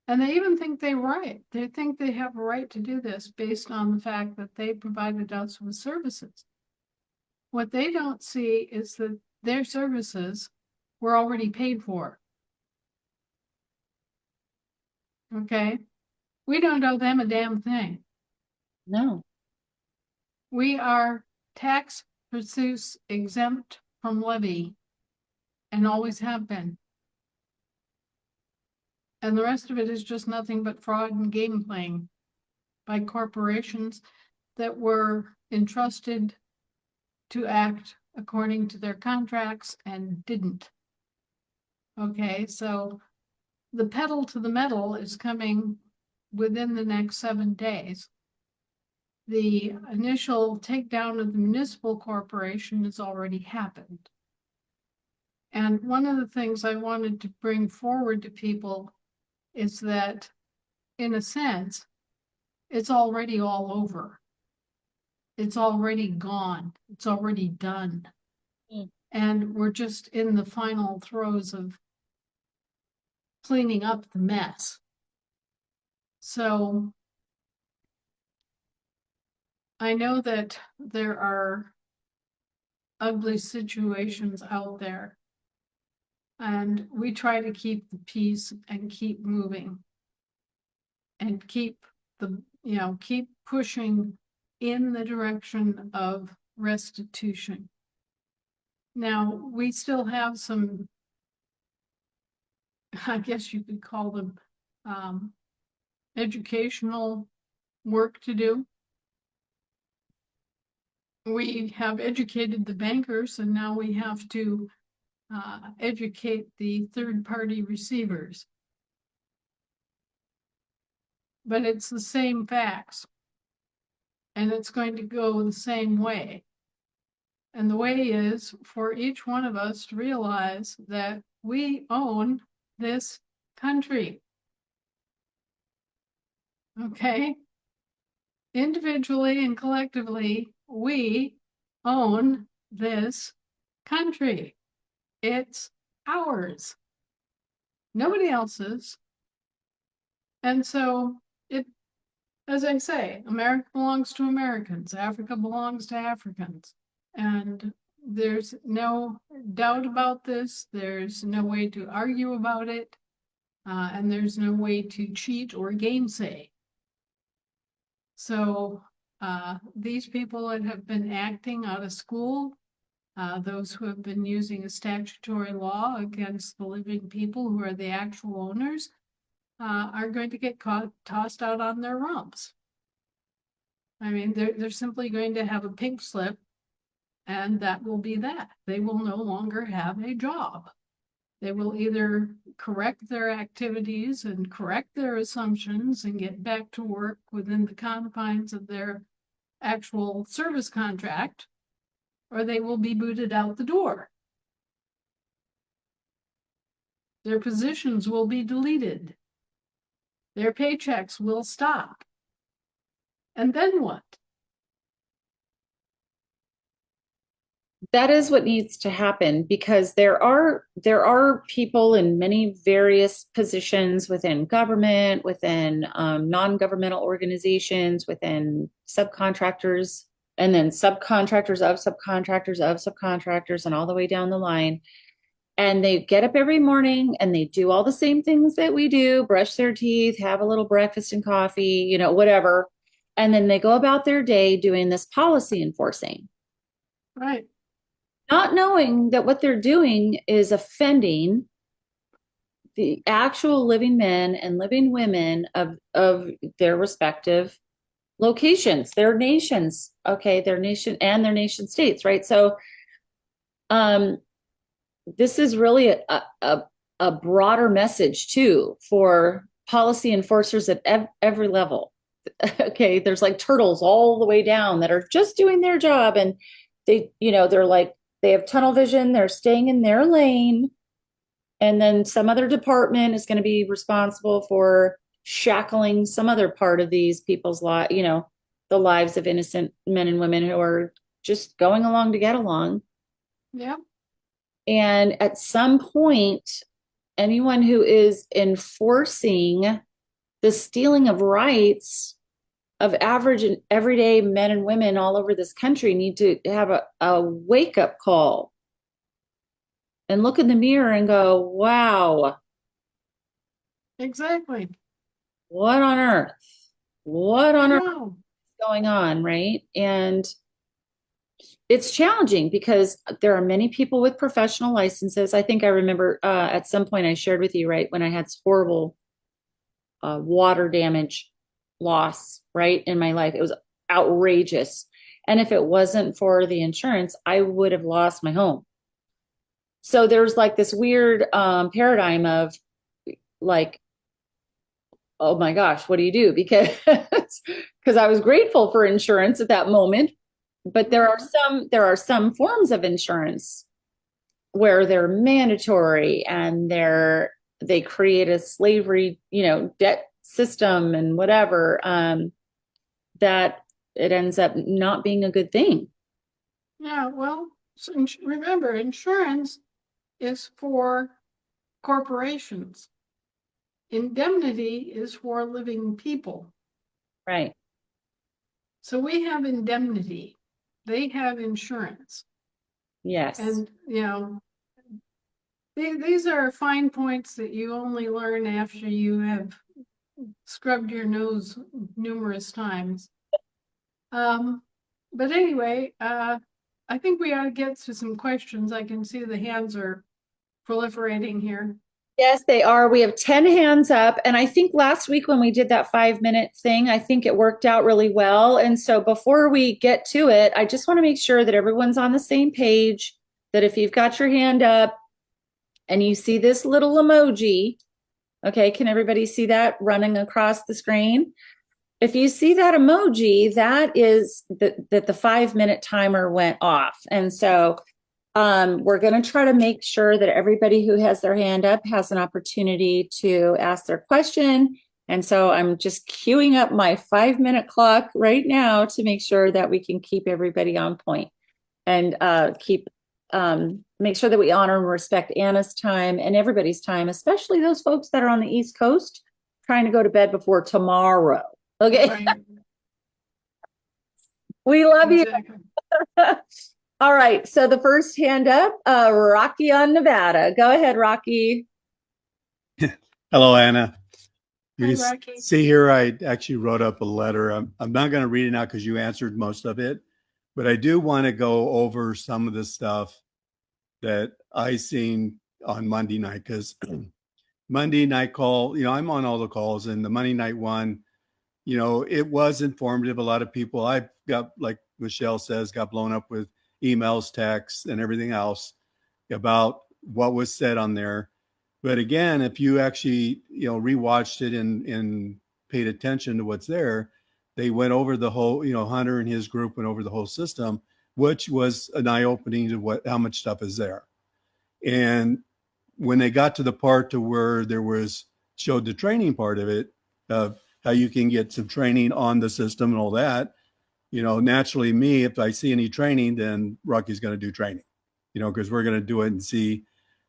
And they even think they're right. They think they have a right to do this based on the fact that they provided us with services. What they don't see is that their services were already paid for. Okay? We don't owe them a damn thing. No. We are tax pursuits exempt from levy and always have been. And the rest of it is just nothing but fraud and game playing by corporations that were entrusted to act according to their contracts and didn't. Okay, so the pedal to the metal is coming within the next 7 days. The initial takedown of the municipal corporation has already happened. And one of the things I wanted to bring forward to people is that, in a sense, it's already all over. It's already gone. It's already done. Mm. And we're just in the final throes of cleaning up the mess. So I know that there are ugly situations out there, and we try to keep the peace and keep moving and keep pushing in the direction of restitution. Now, we still have some, I guess you could call them educational work to do. We have educated the bankers, and now we have to educate the third-party receivers. But it's the same facts, and it's going to go the same way. And the way is for each one of us to realize that we own this country. Okay? Individually and collectively, we own this country. It's ours, nobody else's. And so as I say, America belongs to Americans, Africa belongs to Africans. And There's no doubt about this. There's no way to argue about it. And there's no way to cheat or gainsay. So these people that have been acting out of school, those who have been using a statutory law against the living people who are the actual owners, are going to get tossed out on their rumps. I mean, they're simply going to have a pink slip, and that will be that. They will no longer have a job. They will either correct their activities and correct their assumptions and get back to work within the confines of their actual service contract, or they will be booted out the door. Their positions will be deleted. Their paychecks will stop. And then what? That is what needs to happen, because there are people in many various positions within government, within non-governmental organizations, within subcontractors, and then subcontractors of subcontractors of subcontractors, and all the way down the line. And they get up every morning and they do all the same things that we do: brush their teeth, have a little breakfast and coffee, whatever. And then they go about their day doing this policy enforcing, Right. not knowing that what they're doing is offending the actual living men and living women of their respective locations, their nations, okay, their nation and their nation states, right? So this is really a broader message too for policy enforcers at every level. Okay, there's like turtles all the way down that are just doing their job, and they're like, they have tunnel vision, they're staying in their lane, and then some other department is going to be responsible for shackling some other part of these people's life, the lives of innocent men and women who are just going along to get along. Yeah. And at some point, anyone who is enforcing the stealing of rights of average and everyday men and women all over this country need to have a wake-up call and look in the mirror and go, wow, Exactly. what on earth? What I on earth know. is going on, right? And it's challenging because there are many people with professional licenses. I think I remember at some point I shared with you, right, when I had horrible water damage loss, right, in my life. It was outrageous. And if it wasn't for the insurance, I would have lost my home. So there's like this weird paradigm of like, oh my gosh, what do you do? Because I was grateful for insurance at that moment, but there are some forms of insurance where they're mandatory and they create a slavery, debt system and whatever, that it ends up not being a good thing. Yeah, well, so remember, insurance is for corporations. Indemnity is for living people. Right. So we have indemnity. They have insurance. Yes. And, these are fine points that you only learn after you have scrubbed your nose numerous times. But anyway, I think we ought to get to some questions. I can see the hands are proliferating here. Yes, they are. We have 10 hands up. And I think last week when we did that 5-minute thing, I think it worked out really well. And so before we get to it, I just want to make sure that everyone's on the same page, that if you've got your hand up and you see this little emoji, okay, can everybody see that running across the screen? If you see that emoji, that is that the 5-minute timer went off. And so we're going to try to make sure that everybody who has their hand up has an opportunity to ask their question. And so I'm just queuing up my 5-minute clock right now to make sure that we can keep everybody on point and make sure that we honor and respect Anna's time and everybody's time, especially those folks that are on the East Coast trying to go to bed before tomorrow. Okay. Right. We love Exactly. you. All right. So the first hand up, Rocky on Nevada. Go ahead, Rocky. Hello, Anna. You Hi, can Rocky. see here, I actually wrote up a letter. I'm not going to read it now because you answered most of it, but I do want to go over some of the stuff that I seen on Monday night because Monday night call, I'm on all the calls, and the Monday night one, it was informative. A lot of people I got, like Michelle says, got blown up with emails, texts, and everything else about what was said on there. But again, if you actually, rewatched it and paid attention to what's there, they went over the whole, Hunter and his group went over the whole system, which was an eye opening to how much stuff is there. And when they got to the part to where there was showed the training part of it, of how you can get some training on the system and all that, naturally me, if I see any training, then Rocky's going to do training, because we're going to do it and see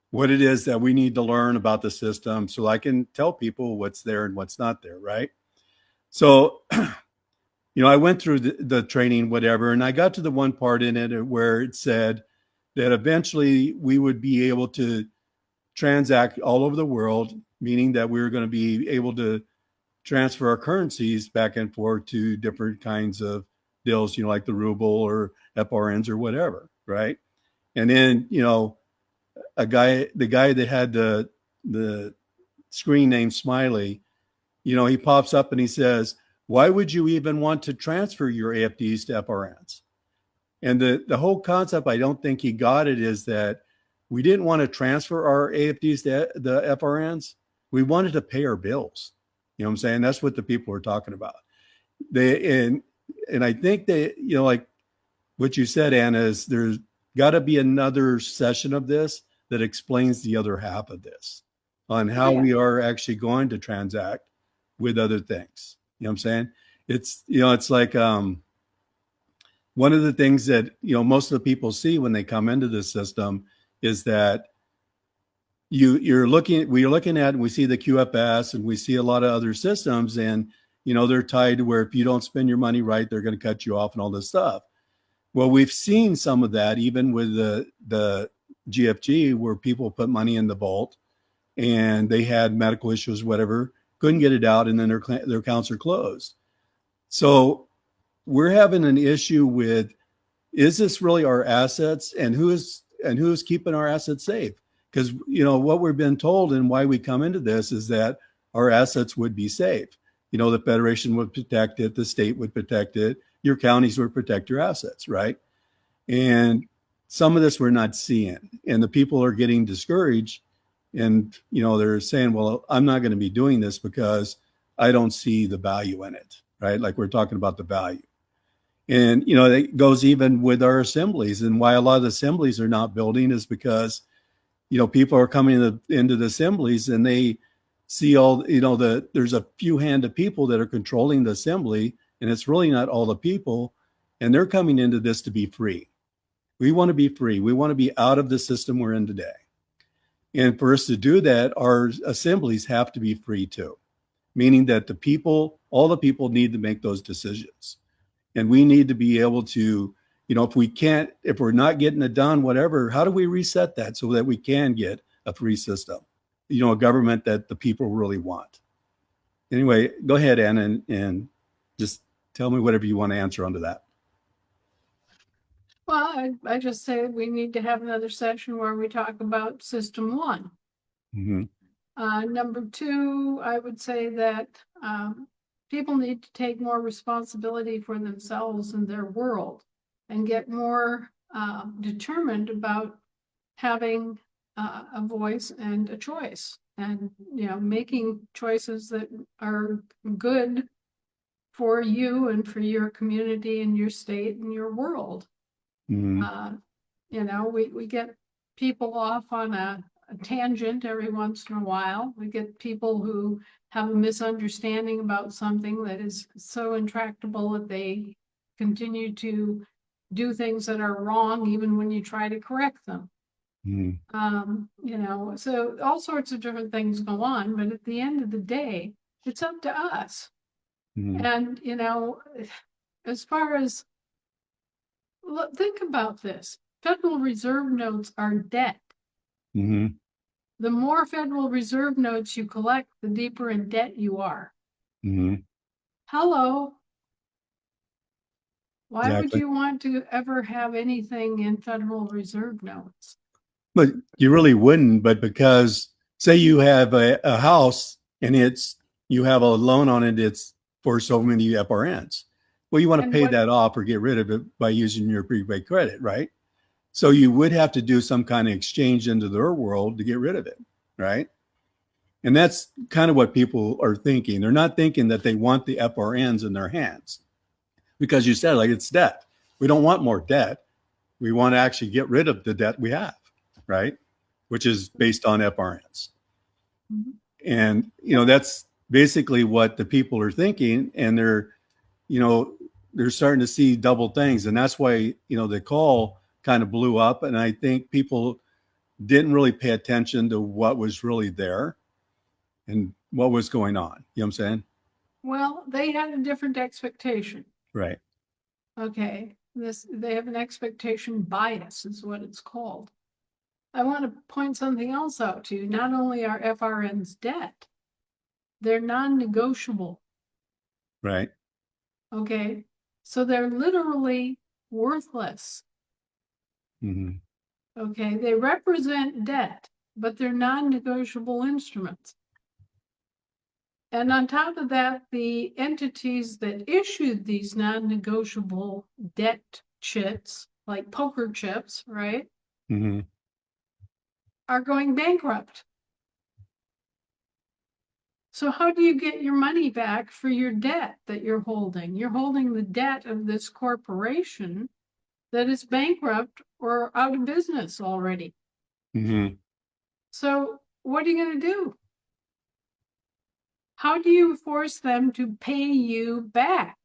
what it is that we need to learn about the system so I can tell people what's there and what's not there, right? So, I went through the training, whatever, and I got to the one part in it where it said that eventually we would be able to transact all over the world, meaning that we were going to be able to transfer our currencies back and forth to different kinds of deals, like the ruble or FRNs or whatever, right? And then, the guy that had the screen name Smiley, he pops up and he says, "Why would you even want to transfer your AFDs to FRNs?" And the whole concept, I don't think he got it, is that we didn't want to transfer our AFDs to the FRNs. We wanted to pay our bills. You know what I'm saying? That's what the people are talking about. And I think they, like what you said, Anna, is there's got to be another session of this that explains the other half of this on how Yeah. we are actually going to transact with other things. You know what I'm saying? It's like one of the things that, most of the people see when they come into this system is that we're looking at, and we see the QFS and we see a lot of other systems, and, they're tied to where if you don't spend your money right, they're going to cut you off and all this stuff. Well, we've seen some of that even with the GFG, where people put money in the vault and they had medical issues, whatever, couldn't get it out, and then their accounts are closed. So we're having an issue with, is this really our assets, and who is keeping our assets safe? Because what we've been told and why we come into this is that our assets would be safe. The Federation would protect it, the state would protect it, your counties would protect your assets, right? And some of this we're not seeing, and the people are getting discouraged, and they're saying, well, I'm not going to be doing this because I don't see the value in it, right? Like we're talking about the value. And it goes even with our assemblies, and why a lot of the assemblies are not building is because people are coming into the assemblies and they see all, there's a few hand of people that are controlling the assembly, and it's really not all the people, and they're coming into this to be free. We want to be free. We want to be out of the system we're in today. And for us to do that, our assemblies have to be free too, meaning that all the people need to make those decisions. And we need to be able to, if we're not getting it done, whatever, how do we reset that so that we can get a free system, a government that the people really want? Anyway, go ahead, Anna, and just tell me whatever you want to answer onto that. Well, I just say we need to have another session where we talk about System 1. Mm-hmm. Number 2, I would say that people need to take more responsibility for themselves and their world and get more determined about having a voice and a choice, and making choices that are good for you and for your community and your state and your world. Mm-hmm. We get people off on a tangent every once in a while. We get people who have a misunderstanding about something that is so intractable that they continue to do things that are wrong even when you try to correct them. Mm-hmm. So all sorts of different things go on, but at the end of the day, it's up to us. Mm-hmm. And, as far as think about this. Federal Reserve notes are debt. Hmm. The more Federal Reserve notes you collect, the deeper in debt you are. Hmm. Hello. Why would Exactly. you want to ever have anything in Federal Reserve notes? But you really wouldn't. But because, say, you have a house and you have a loan on it, it's for so many FRNs. Well, you want to And pay what, that off or get rid of it by using your prepaid credit, right? So you would have to do some kind of exchange into their world to get rid of it, right? And that's kind of what people are thinking. They're not thinking that they want the FRNs in their hands because you said, like, it's debt. We don't want more debt. We want to actually get rid of the debt we have, right? Which is based on FRNs. Mhm. And, that's basically what the people are thinking. And you know, they're starting to see double things. And that's why, the call kind of blew up. And I think people didn't really pay attention to what was really there and what was going on. You know what I'm saying? well, they had a different expectation. Right. Okay, they have an expectation bias is what it's called. I want to point something else out to you. Not only are FRNs debt, they're non-negotiable. Right. Okay, so they're literally worthless. Hmm. Okay, they represent debt, but they're non-negotiable instruments. And on top of that, the entities that issued these non-negotiable debt chits, like poker chips, right, Hmm. are going bankrupt. So how do you get your money back for your debt that you're holding? You're holding the debt of this corporation that is bankrupt or out of business already. Hmm. So what are you going to do? How do you force them to pay you back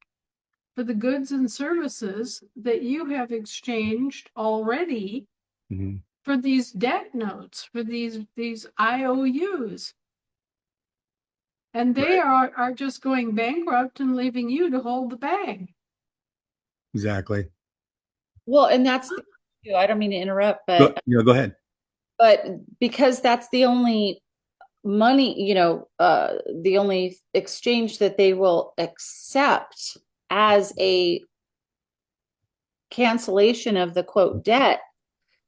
for the goods and services that you have exchanged already Hmm. for these debt notes, for these IOUs? And they Right. are just going bankrupt and leaving you to hold the bag. Exactly. Well, and that's the issue. I don't mean to interrupt, Go ahead. but because that's the only money, the only exchange that they will accept as a cancellation of the quote debt,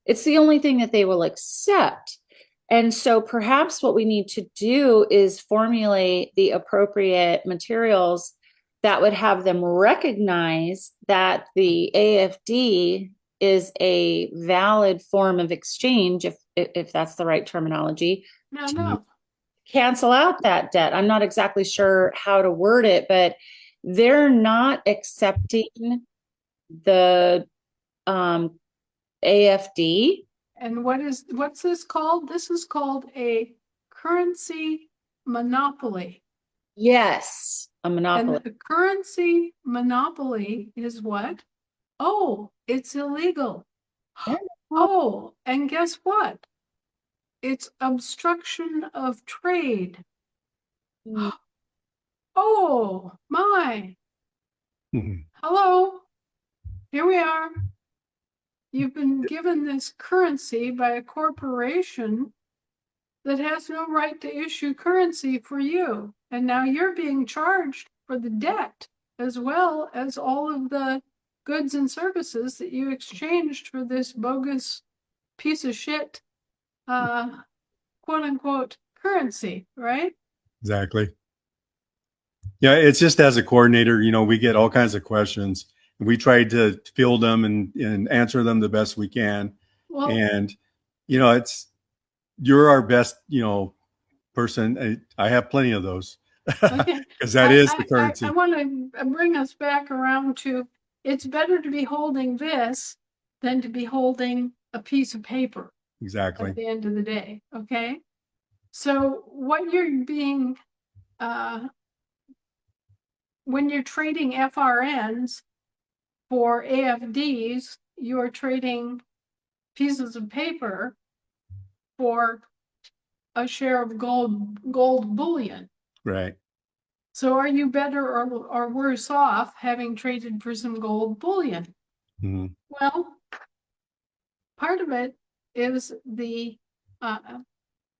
it's the only thing that they will accept. And so perhaps what we need to do is formulate the appropriate materials that would have them recognize that the AFD is a valid form of exchange, if that's the right terminology, No. cancel out that debt. I'm not exactly sure how to word it, but they're not accepting the AFD. And what's this called? This is called a currency monopoly. Yes, a And monopoly. the currency monopoly is what? Oh, it's illegal. Yeah. Oh, and guess what? It's obstruction of trade. Mm. Oh, my. Mhm. Hello. Here we are. You've been given this currency by a corporation that has no right to issue currency for you. And now you're being charged for the debt as well as all of the goods and services that you exchanged for this bogus piece of shit, quote unquote, currency, right? Exactly. Yeah, it's just as a coordinator, we get all kinds of questions. We try to field them and answer them the best we can. Well, And, it's you're our best, person. I have plenty of those okay. because that is the I currency. want to bring us back around to it's better to be holding this than to be holding a piece of paper Exactly. at the end of the day. Okay. So what you're being, when you're trading FRNs for AFDs, you're trading pieces of paper for a share of gold bullion. Right. So are you better or worse off having traded for some gold bullion? Mhm. Well, part of it is the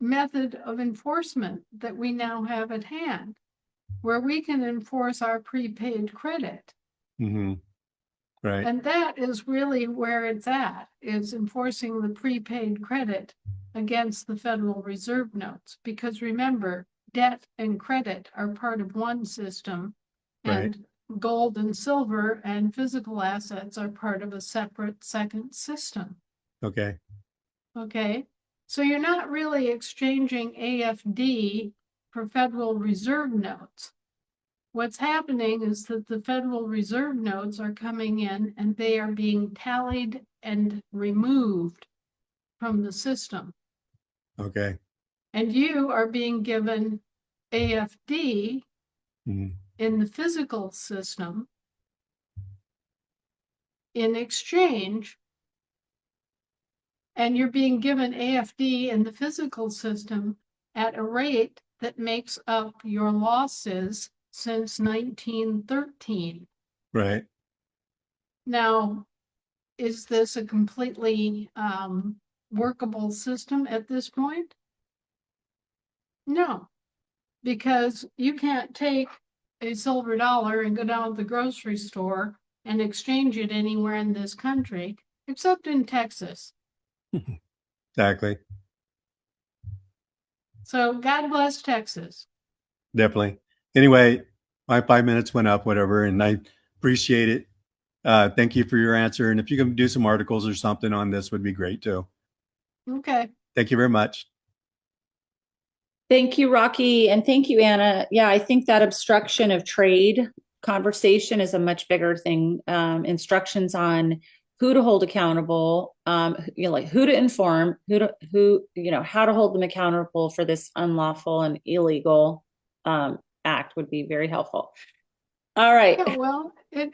method of enforcement that we now have at hand, where we can enforce our prepaid credit. Mhm. Right. And that is really where it's at, is enforcing the prepaid credit against the Federal Reserve notes. Because remember, debt and credit are part of one system, Right. and gold and silver and physical assets are part of a separate second system. Okay. Okay, so you're not really exchanging AFD for Federal Reserve notes. What's happening is that the Federal Reserve notes are coming in and they are being tallied and removed from the system. Okay. And you are being given AFD Mhm. in the physical system in exchange, and you're being given AFD in the physical system at a rate that makes up your losses since 1913. Right. Now, is this a completely workable system at this point? No, because you can't take a silver dollar and go down to the grocery store and exchange it anywhere in this country, except in Texas. Exactly. So God bless Texas. Definitely. Anyway, my 5 minutes went up, whatever, and I appreciate it. Thank you for your answer. And if you can do some articles or something on this, would be great too. Okay. Thank you very much. Thank you, Rocky, and thank you, Anna. Yeah, I think that obstruction of trade conversation is a much bigger thing. Instructions on who to hold accountable, like who to inform, how to hold them accountable for this unlawful and illegal act would be very helpful. All right. Yeah, well, it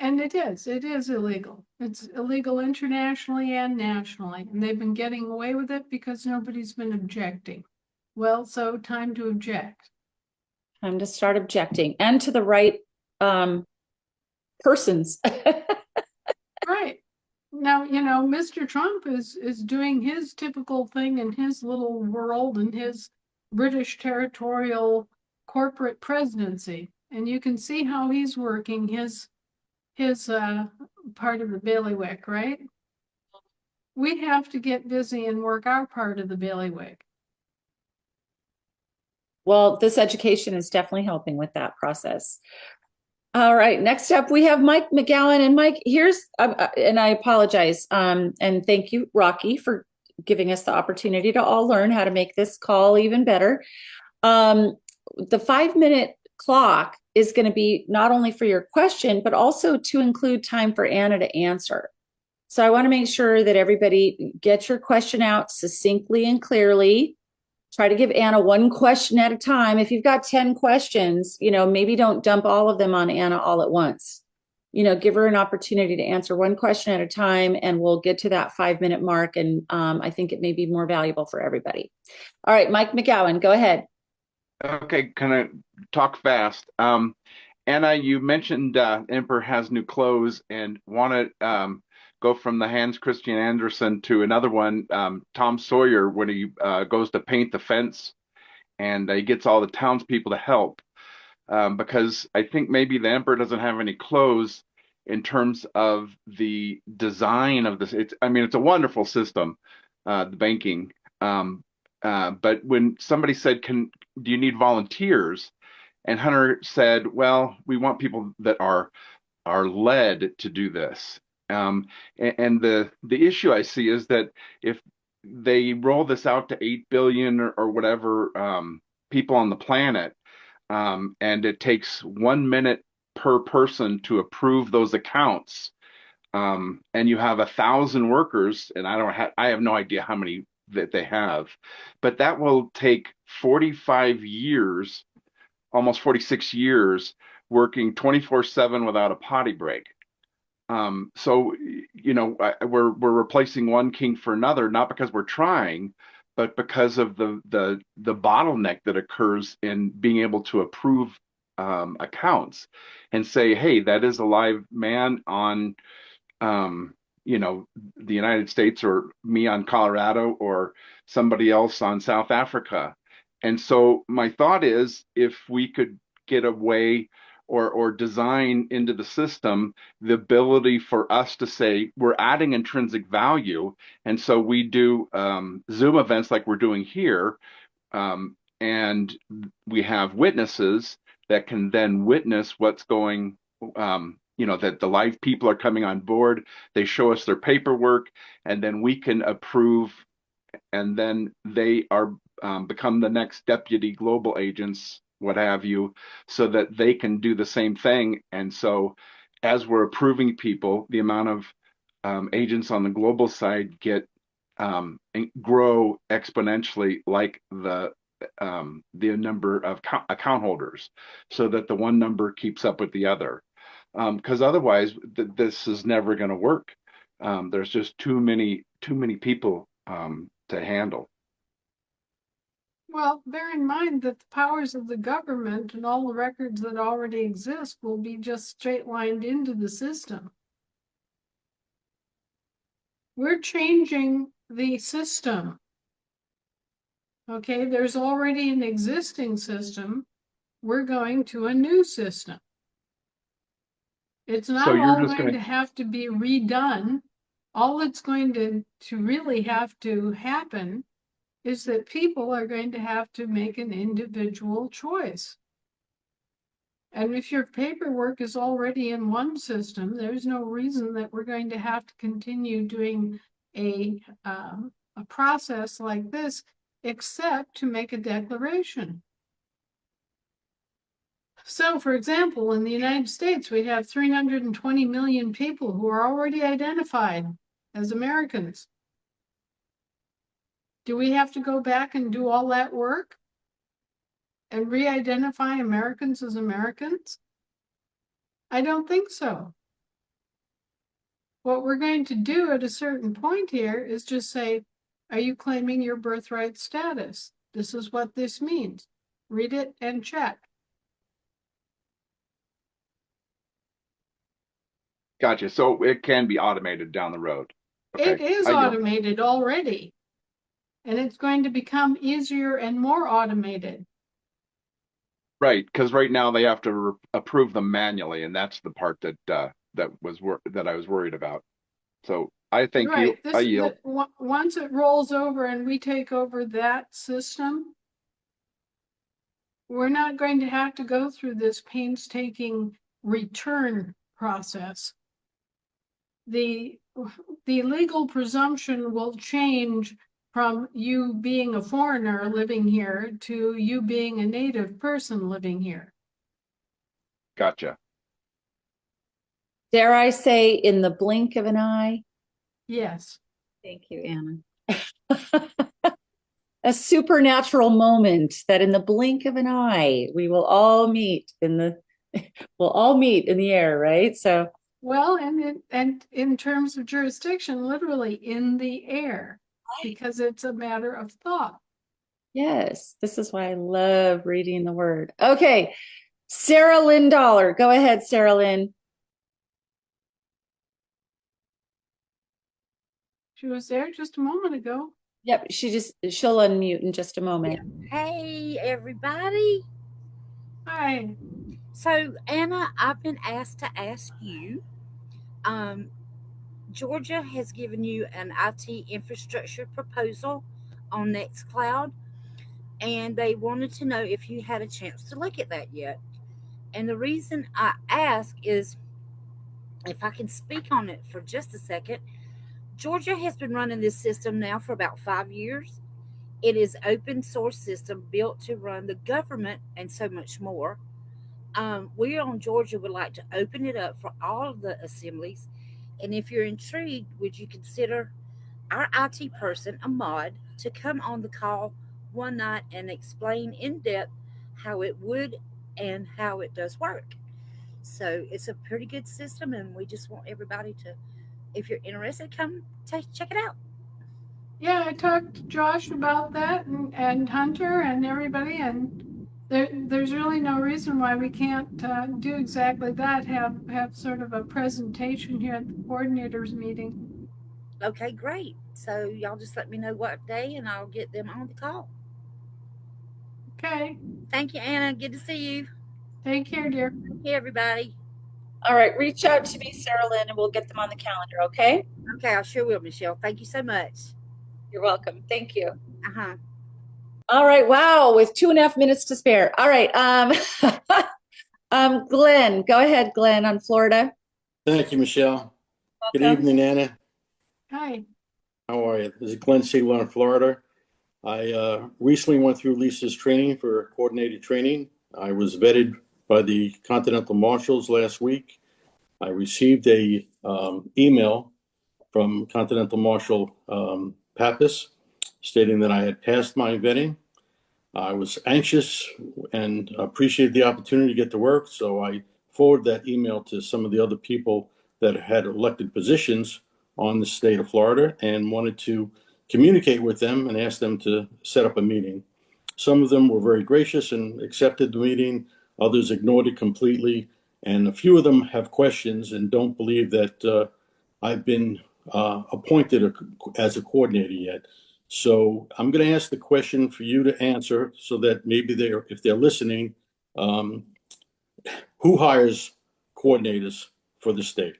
is illegal. It's illegal internationally and nationally, and they've been getting away with it because nobody's been objecting. Well, so time to object. Time to start objecting and to the right persons. Right. Now, Mr. Trump is doing his typical thing in his little world and his British territorial corporate presidency. And you can see how he's working his part of the bailiwick, right? We have to get busy and work our part of the bailiwick. Well, this education is definitely helping with that process. All right, next up we have Mike McGowan. And Mike, and I apologize, and thank you, Rocky, for giving us the opportunity to all learn how to make this call even better. The 5 minute clock is going to be not only for your question, but also to include time for Anna to answer. So I want to make sure that everybody gets your question out succinctly and clearly. Try to give Anna one question at a time. If you've got 10 questions, maybe don't dump all of them on Anna all at once. Give her an opportunity to answer one question at a time, and we'll get to that 5 minute mark. And I think it may be more valuable for everybody. All right, Mike McGowan, go ahead. Okay, kind of talk fast. Anna, you mentioned Emperor has new clothes and want to go from the Hans Christian Andersen to another one, Tom Sawyer, when he goes to paint the fence and he gets all the townspeople to help. Because I think maybe the Emperor doesn't have any clothes in terms of the design of this. It's a wonderful system, the banking. But when somebody said, do you need volunteers? And Hunter said, well, we want people that are led to do this. And the issue I see is that if they roll this out to 8 billion or whatever people on the planet, and it takes 1 minute per person to approve those accounts, and you have 1,000 workers, and I have no idea how many that they have, but that will take 45 years, almost 46 years, working 24/7 without a potty break. So we're replacing one king for another, not because we're trying, but because of the bottleneck that occurs in being able to approve accounts and say, hey, that is a live man on you know, the United States or me on Colorado or somebody else on South Africa. And so my thought is if we could get a way or design into the system the ability for us to say we're adding intrinsic value. And so we do Zoom events like we're doing here, and we have witnesses that can then witness what's going, that the live people are coming on board. They show us their paperwork, and then we can approve, and then they are become the next deputy global agents, what have you, so that they can do the same thing. And so, as we're approving people, the amount of agents on the global side get grow exponentially, like the number of account holders, so that the one number keeps up with the other. Because otherwise, this is never going to work. There's just too many people to handle. Well, bear in mind that the powers of the government and all the records that already exist will be just straight lined into the system. We're changing the system. Okay, there's already an existing system. We're going to a new system. It's not So you're all just going going to have to be redone. All that's going to really have to happen is that people are going to have to make an individual choice. And if your paperwork is already in one system, there's no reason that we're going to have to continue doing a process like this, except to make a declaration. So, for example, in the United States, we have 320 million people who are already identified as Americans. Do we have to go back and do all that work and re-identify Americans as Americans? I don't think so. What we're going to do at a certain point here is just say, are you claiming your birthright status? This is what this means. Read it and check. Gotcha. So it can be automated down the road. Okay. It is automated already, and it's going to become easier and more automated. Right, because right now they have to approve them manually, and that's the part that I was worried about. So I think Right. I yield. Once it rolls over and we take over that system, we're not going to have to go through this painstaking return process. The legal presumption will change from you being a foreigner living here to you being a native person living here. Gotcha. Dare I say, in the blink of an eye? Yes. Thank you, Anna. A supernatural moment that in the blink of an eye, we will all meet we'll all meet in the air, right? So, well, and in terms of jurisdiction, literally in the air, because it's a matter of thought. yes, this is why I love reading the word. Okay, Sarah Lynn Dollar. Go ahead, Sarah Lynn. She was there just a moment ago. Yep, she'll unmute in just a moment. Hey, everybody. Hi. So, Anna, I've been asked to ask you. Georgia has given you an IT infrastructure proposal on Nextcloud, and they wanted to know if you had a chance to look at that yet. And the reason I ask is, if I can speak on it for just a second, Georgia has been running this system now for about 5 years. It is open source system built to run the government and so much more. We on Georgia would like to open it up for all of the assemblies. And if you're intrigued, would you consider our IT person, Ahmad, to come on the call one night and explain in depth how it would and how it does work? So it's a pretty good system, and we just want everybody to, if you're interested, come check it out. Yeah, I talked to Josh about that and Hunter and everybody, and there's really no reason why we can't do exactly that, have sort of a presentation here at the coordinators meeting. Okay, great. So y'all just let me know what day and I'll get them on the call. Okay, Thank you, Anna. Good to see you. take care, dear. Hey, everybody. All right, reach out to me, Sarah Lynn, and we'll get them on the calendar, okay? Okay, I sure will, Michelle. Thank you so much. You're welcome. Thank you. Uh-huh. All right, wow, with 2.5 minutes to spare. All right, Glenn, go ahead, Glenn, on Florida. Thank you, Michelle. Good Welcome. evening, Anna. Hi. How are you? This is Glenn Siegler in Florida. I recently went through Lisa's training for coordinated training. I was vetted by the Continental Marshals last week. I received a email from Continental Marshal Pappas stating that I had passed my vetting. I was anxious and appreciated the opportunity to get to work, so I forwarded that email to some of the other people that had elected positions on the state of Florida and wanted to communicate with them and ask them to set up a meeting. Some of them were very gracious and accepted the meeting. Others ignored it completely. And a few of them have questions and don't believe that I've been appointed as a coordinator yet. So I'm going to ask the question for you to answer so that maybe if they're listening, um, who hires coordinators for the state?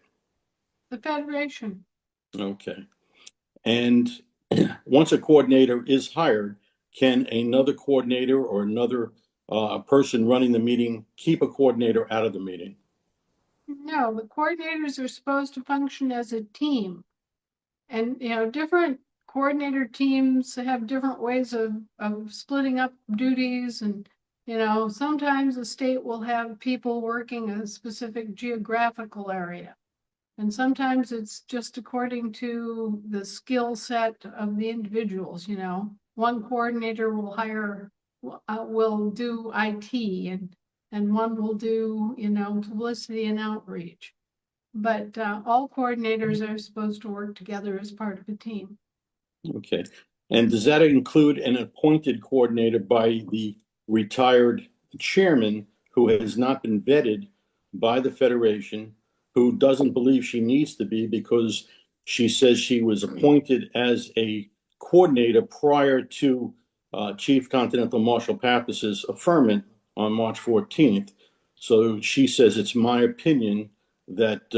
The Federation. Okay. And once a coordinator is hired, can another coordinator or another person running the meeting keep a coordinator out of the meeting? No, the coordinators are supposed to function as a team. And, different coordinator teams have different ways of splitting up duties. And, sometimes the state will have people working a specific geographical area. And sometimes it's just according to the skill set of the individuals, One coordinator will do IT and one will do, publicity and outreach. But all coordinators are supposed to work together as part of a team. Okay. And does that include an appointed coordinator by the retired chairman who has not been vetted by the Federation, who doesn't believe she needs to be because she says she was appointed as a coordinator prior to Chief Continental Marshal Pappas's affirmation on March 14th. So she says it's my opinion that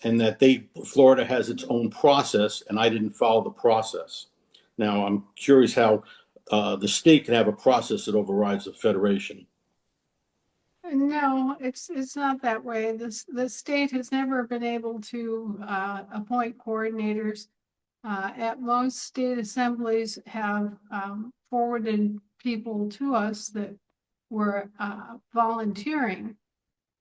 and that Florida has its own process, and I didn't follow the process. Now, I'm curious how the state can have a process that overrides the federation. No, it's not that way. The state has never been able to appoint coordinators. At most state assemblies have forwarded people to us that were volunteering.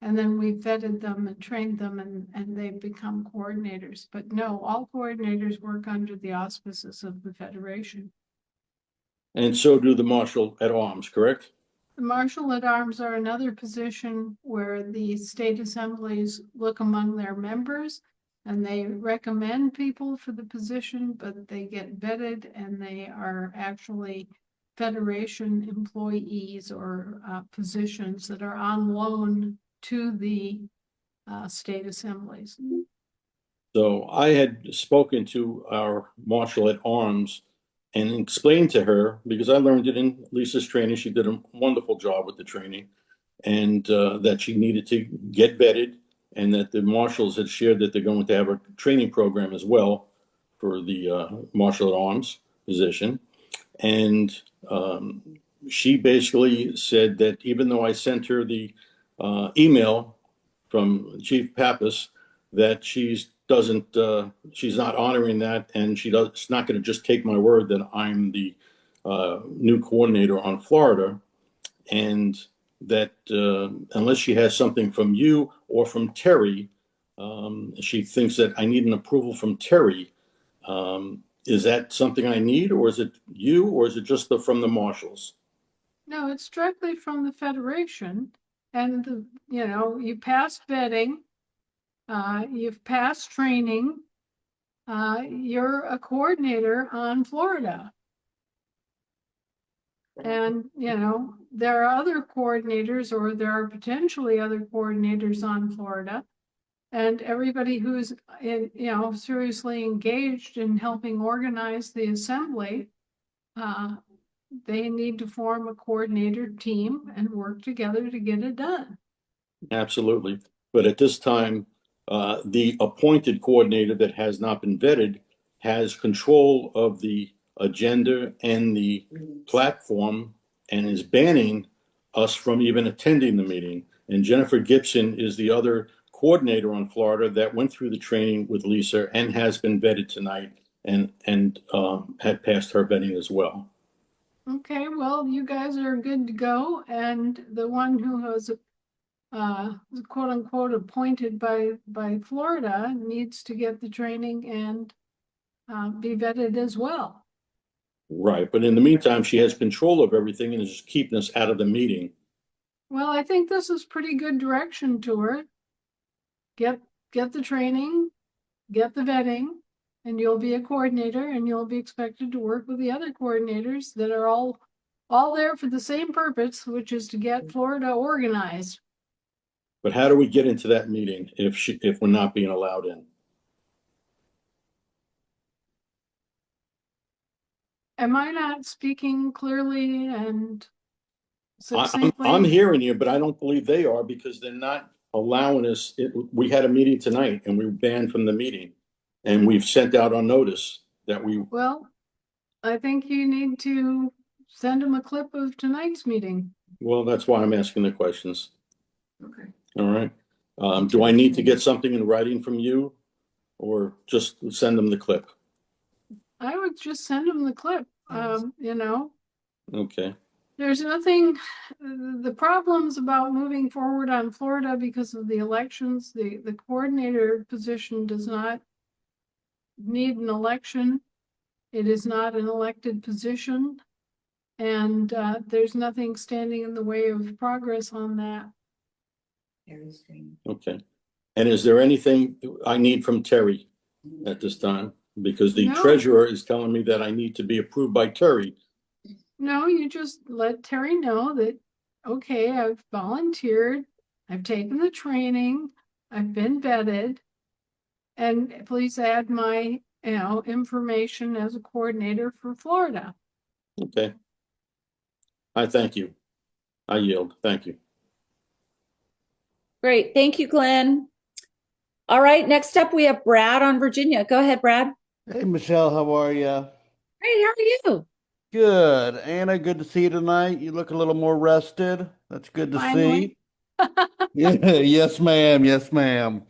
And then we vetted them and trained them and they've become coordinators. But no, all coordinators work under the auspices of the Federation. And so do the marshal at arms, correct? The marshal at arms are another position where the state assemblies look among their members and they recommend people for the position, but they get vetted and they are actually Federation employees or positions that are on loan to the state assemblies. So I had spoken to our marshal at arms and explained to her, because I learned it in Lisa's training, she did a wonderful job with the training, and that she needed to get vetted, and that the marshals had shared that they're going to have a training program as well for the marshal at arms position. And she basically said that even though I sent her the email from Chief Pappas, that she's not honoring that, and she's not going to just take my word that I'm the new coordinator on Florida, and that unless she has something from you or from Terry, she thinks that I need an approval from Terry. Is that something I need, or is it you, or is it just from the marshals? No, it's directly from the Federation. And, you passed vetting, you've passed training, you're a coordinator on Florida. And, there are other coordinators, or there are potentially other coordinators on Florida And everybody who's seriously engaged in helping organize the assembly, they need to form a coordinator team and work together to get it done. Absolutely. But at this time, the appointed coordinator that has not been vetted has control of the agenda and the platform and is banning us from even attending the meeting. And Jennifer Gibson is the other coordinator on Florida that went through the training with Lisa and has been vetted tonight and had passed her vetting as well. Okay, well, you guys are good to go, and the one who was quote unquote appointed by Florida needs to get the training and be vetted as well. Right, but in the meantime, she has control of everything and is just keeping us out of the meeting. Well, I think this is pretty good direction to her. Get the training, get the vetting, and you'll be a coordinator, and you'll be expected to work with the other coordinators that are all there for the same purpose, which is to get Florida organized. But how do we get into that meeting if we're not being allowed in? Am I not speaking clearly and I'm succinctly? hearing you, but I don't believe they are because they're not allowing us. We had a meeting tonight and we were banned from the meeting. And we've sent out our notice that we, Well, I think you need to send them a clip of tonight's meeting. well, that's why I'm asking the questions. Okay. All right. Do I need to get something in writing from you or just send them the clip? I would just send them the clip. Okay. There's nothing, the problems about moving forward on Florida because of the elections, the coordinator position does not need an election. It is not an elected position. And there's nothing standing in the way of progress on that. Okay. And is there anything I need from Terry at this time? Because the No. treasurer is telling me that I need to be approved by Terry. No, you just let Terry know that, okay, I've volunteered, I've taken the training, I've been vetted, and please add my, information as a coordinator for Florida. Okay. I thank you. I yield. Thank you. Great. Thank you, Glenn. All right. Next up, we have Brad on Virginia. Go ahead, Brad. Hey, Michelle, how are you? Hey, how are you? Good. Anna, good to see you tonight. You look a little more rested. That's good to Finally. see. Yeah, yes, ma'am. Yes, ma'am.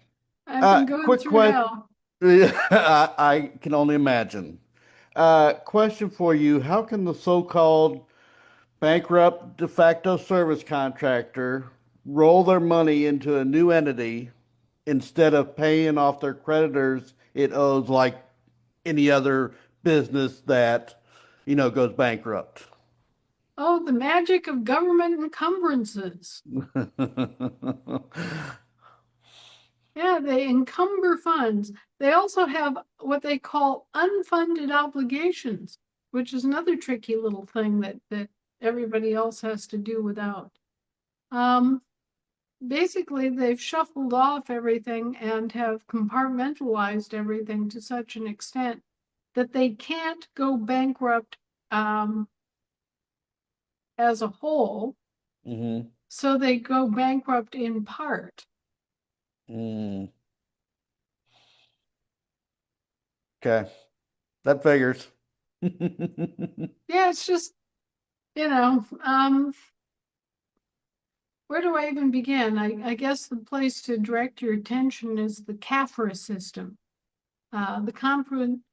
I've been going Quick through question. hell. I can only imagine. Question for you. How can the so-called bankrupt de facto service contractor roll their money into a new entity instead of paying off their creditors it owes like any other business that, goes bankrupt? Oh, the magic of government encumbrances. Yeah, they encumber funds. They also have what they call unfunded obligations, which is another tricky little thing that everybody else has to do without. Basically, they've shuffled off everything and have compartmentalized everything to such an extent that they can't go bankrupt as a whole. Mm-hmm. So they go bankrupt in part. Mm. Okay. That figures. Yeah, it's just, where do I even begin? I guess the place to direct your attention is the CAFRA system, the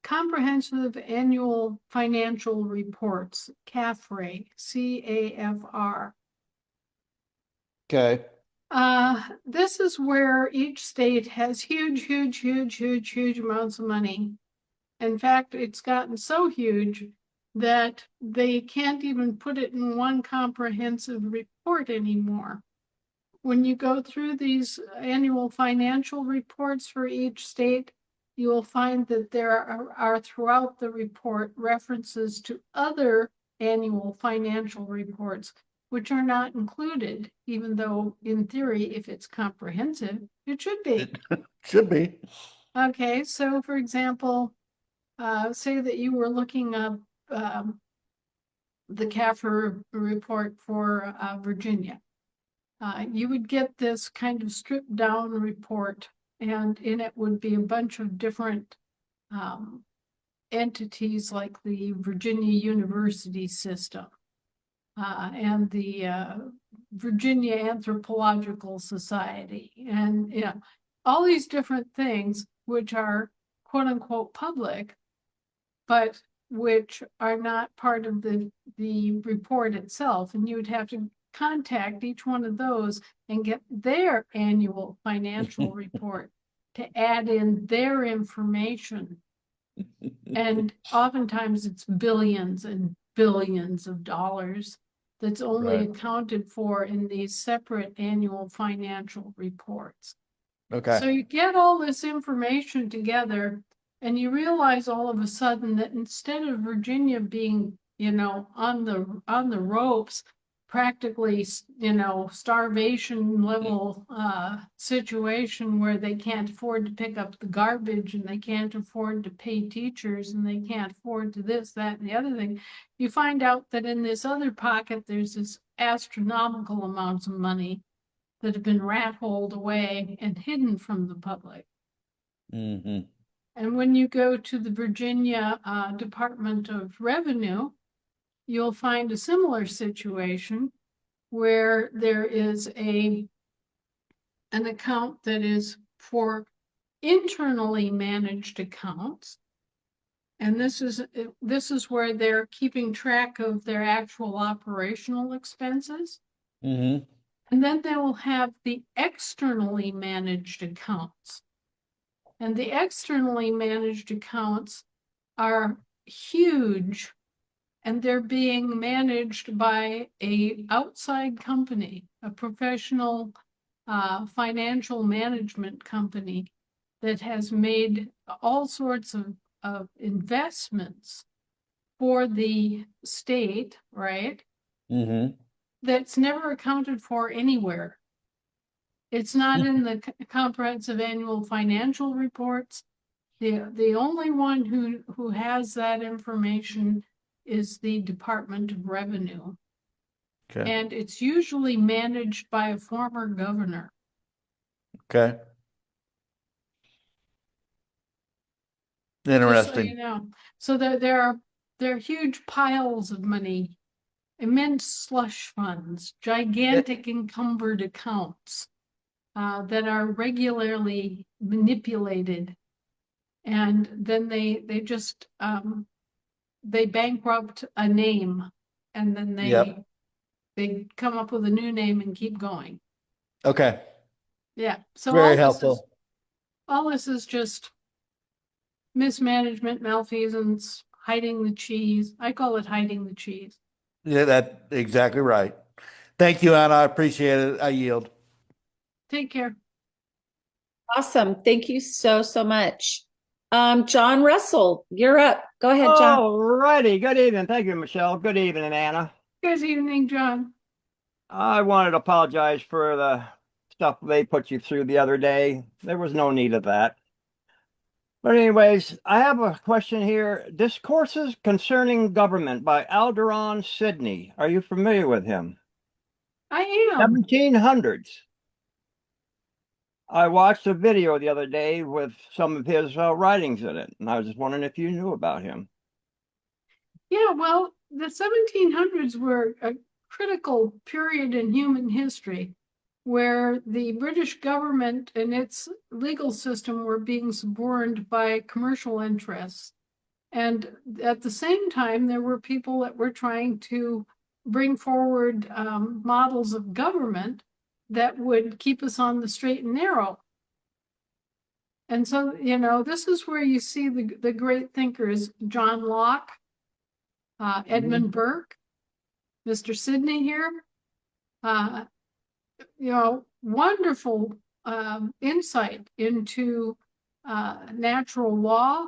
Comprehensive Annual Financial Reports, CAFRA, C-A-F-R. Okay. This is where each state has huge amounts of money. In fact, it's gotten so huge that they can't even put it in one comprehensive report anymore. When you go through these annual financial reports for each state, you will find that there are throughout the report references to other annual financial reports. which are not included, even though in theory, if it's comprehensive, it should be. It should be. Okay, so for example, say that you were looking up the CAFR report for Virginia. You would get this kind of stripped down report, and in it would be a bunch of different entities like the Virginia University System and the Virginia Anthropological Society, and all these different things which are quote unquote public, but which are not part of the report itself. And you would have to contact each one of those and get their annual financial report to add in their information. And oftentimes it's billions and billions of dollars that's only Right. accounted for in these separate annual financial reports. Okay. So you get all this information together and you realize all of a sudden that instead of Virginia being, on the ropes, practically, starvation level situation where they can't afford to pick up the garbage and they can't afford to pay teachers and they can't afford to this, that, and the other thing, you find out that in this other pocket, there's this astronomical amounts of money that have been rat-holed away and hidden from the public. Mm-hmm. And when you go to the Virginia Department of Revenue, you'll find a similar situation where there is an account that is for internally managed accounts. And this is where they're keeping track of their actual operational expenses. Mm-hmm. And then they will have the externally managed accounts. And the externally managed accounts are huge, and they're being managed by an outside company, a professional financial management company that has made all sorts of investments for the state, right? Mm-hmm. That's never accounted for anywhere. It's not in the comprehensive annual financial reports. The only one who has that information is the Department of Revenue. Okay. And it's usually managed by a former governor. Okay. Just so Interesting. you know. So there are huge piles of money, immense slush funds, gigantic encumbered accounts that are regularly manipulated, and then they just they bankrupt a name, and then Yep. they come up with a new name and keep going. Okay. Yeah. So Very helpful. all this is just mismanagement, malfeasance, hiding the cheese. I call it hiding the cheese. Yeah, that's exactly right. Thank you, Anna. I appreciate it. I yield. Take care. Awesome. Thank you so, so much. John Russell, you're up. Go ahead, John. All righty. Good evening. Thank you, Michelle. Good evening, Anna. Good evening, John. I wanted to apologize for the stuff they put you through the other day. There was no need of that. But anyways, I have a question here. Discourses Concerning Government by Algernon Sidney. Are you familiar with him? I am. 1700s. I watched a video the other day with some of his writings in it, and I was just wondering if you knew about him. Yeah, well, the 1700s were a critical period in human history where the British government and its legal system were being suborned by commercial interests. And at the same time, there were people that were trying to bring forward models of government that would keep us on the straight and narrow. And so, this is where you see the great thinkers, John Locke, Edmund Burke, Mr. Sidney here, wonderful insight into natural law,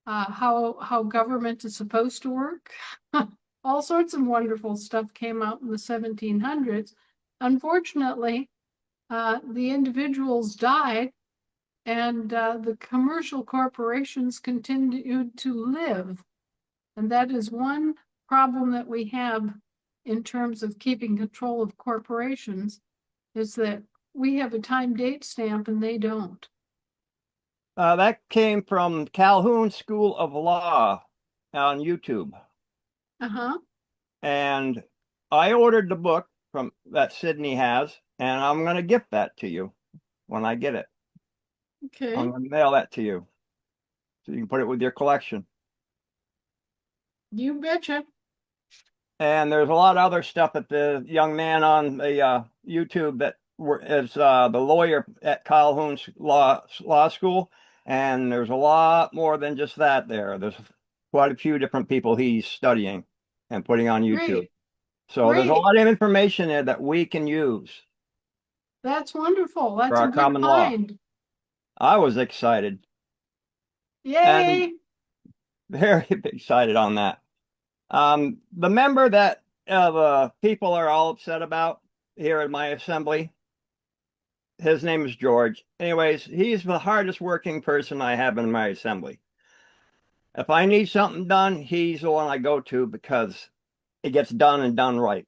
how government is supposed to work, all sorts of wonderful stuff came out in the 1700s. Unfortunately, the individuals died, and the commercial corporations continued to live. And that is one problem that we have in terms of keeping control of corporations, is that we have a time date stamp and they don't. That came from Calhoun School of Law on YouTube. Uh-huh. And I ordered the book from that Sydney has, and I'm going to gift that to you when I get it. Okay. I'm going to mail that to you so you can put it with your collection. You betcha. And there's a lot of other stuff that the young man on the YouTube that is the lawyer at Calhoun Law School. And there's a lot more than just that there. There's quite a few different people he's studying and putting on YouTube. Great. So there's a Great. lot of information there that we can use. That's wonderful. That's For our a good common law. find. I was excited, Yay. very excited on that. The member that people are all upset about here at my assembly, his name is George. Anyways, he's the hardest working person I have in my assembly. If I need something done, he's the one I go to because it gets done and done right.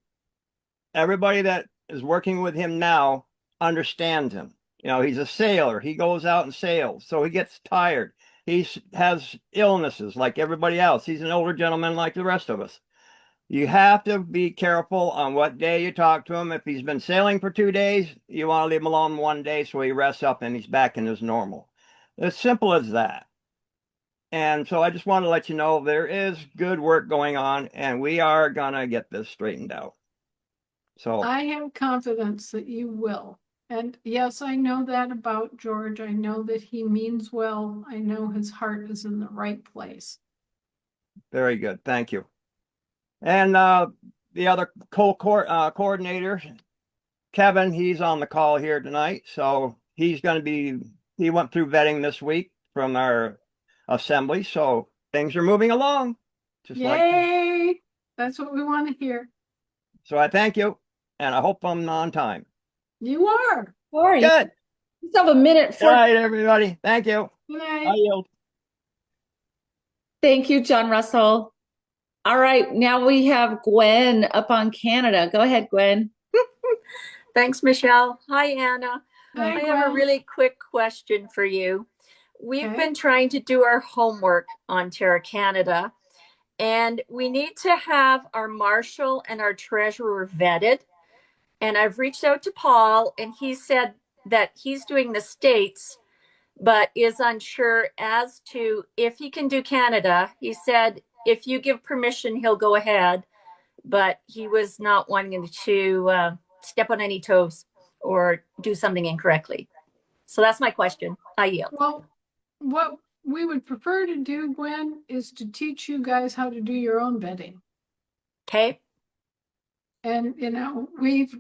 Everybody that is working with him now understands him. You know, he's a sailor. He goes out and sails, so he gets tired. He has illnesses like everybody else. He's an older gentleman like the rest of us. You have to be careful on what day you talk to him. If he's been sailing for 2 days, you want to leave him alone 1 day so he rests up and he's back in his normal. As simple as that. And so I just want to let you know there is good work going on, and we are going to get this straightened out. So I have confidence that you will. And yes, I know that about George. I know that he means well. I know his heart is in the right place. very good. Thank you. And the other coordinator, Kevin, he's on the call here tonight. So he's going to be, he went through vetting this week from our assembly. So things are moving along. Just Yay! That's what we want to hear. So I thank you, and I hope I'm on time. You are. Sorry, Good. you still have a minute Good for. night, everybody. Thank you. Good I night. yield. Thank you, John Russell. All right, now we have Gwen up on Canada. Go ahead, Gwen. Thanks, Michelle. Hi, Anna. Hi, I have a Gwen. really quick question for you. We've Okay. been trying to do our homework on Terra Canada, and we need to have our marshal and our treasurer vetted. And I've reached out to Paul, and he said that he's doing the states, but is unsure as to if he can do Canada. He said if you give permission, he'll go ahead, but he was not wanting to step on any toes or do something incorrectly. So that's my question. I yield. Well, what we would prefer to do, Gwen, is to teach you guys how to do your own vetting. Okay. And, you know, we've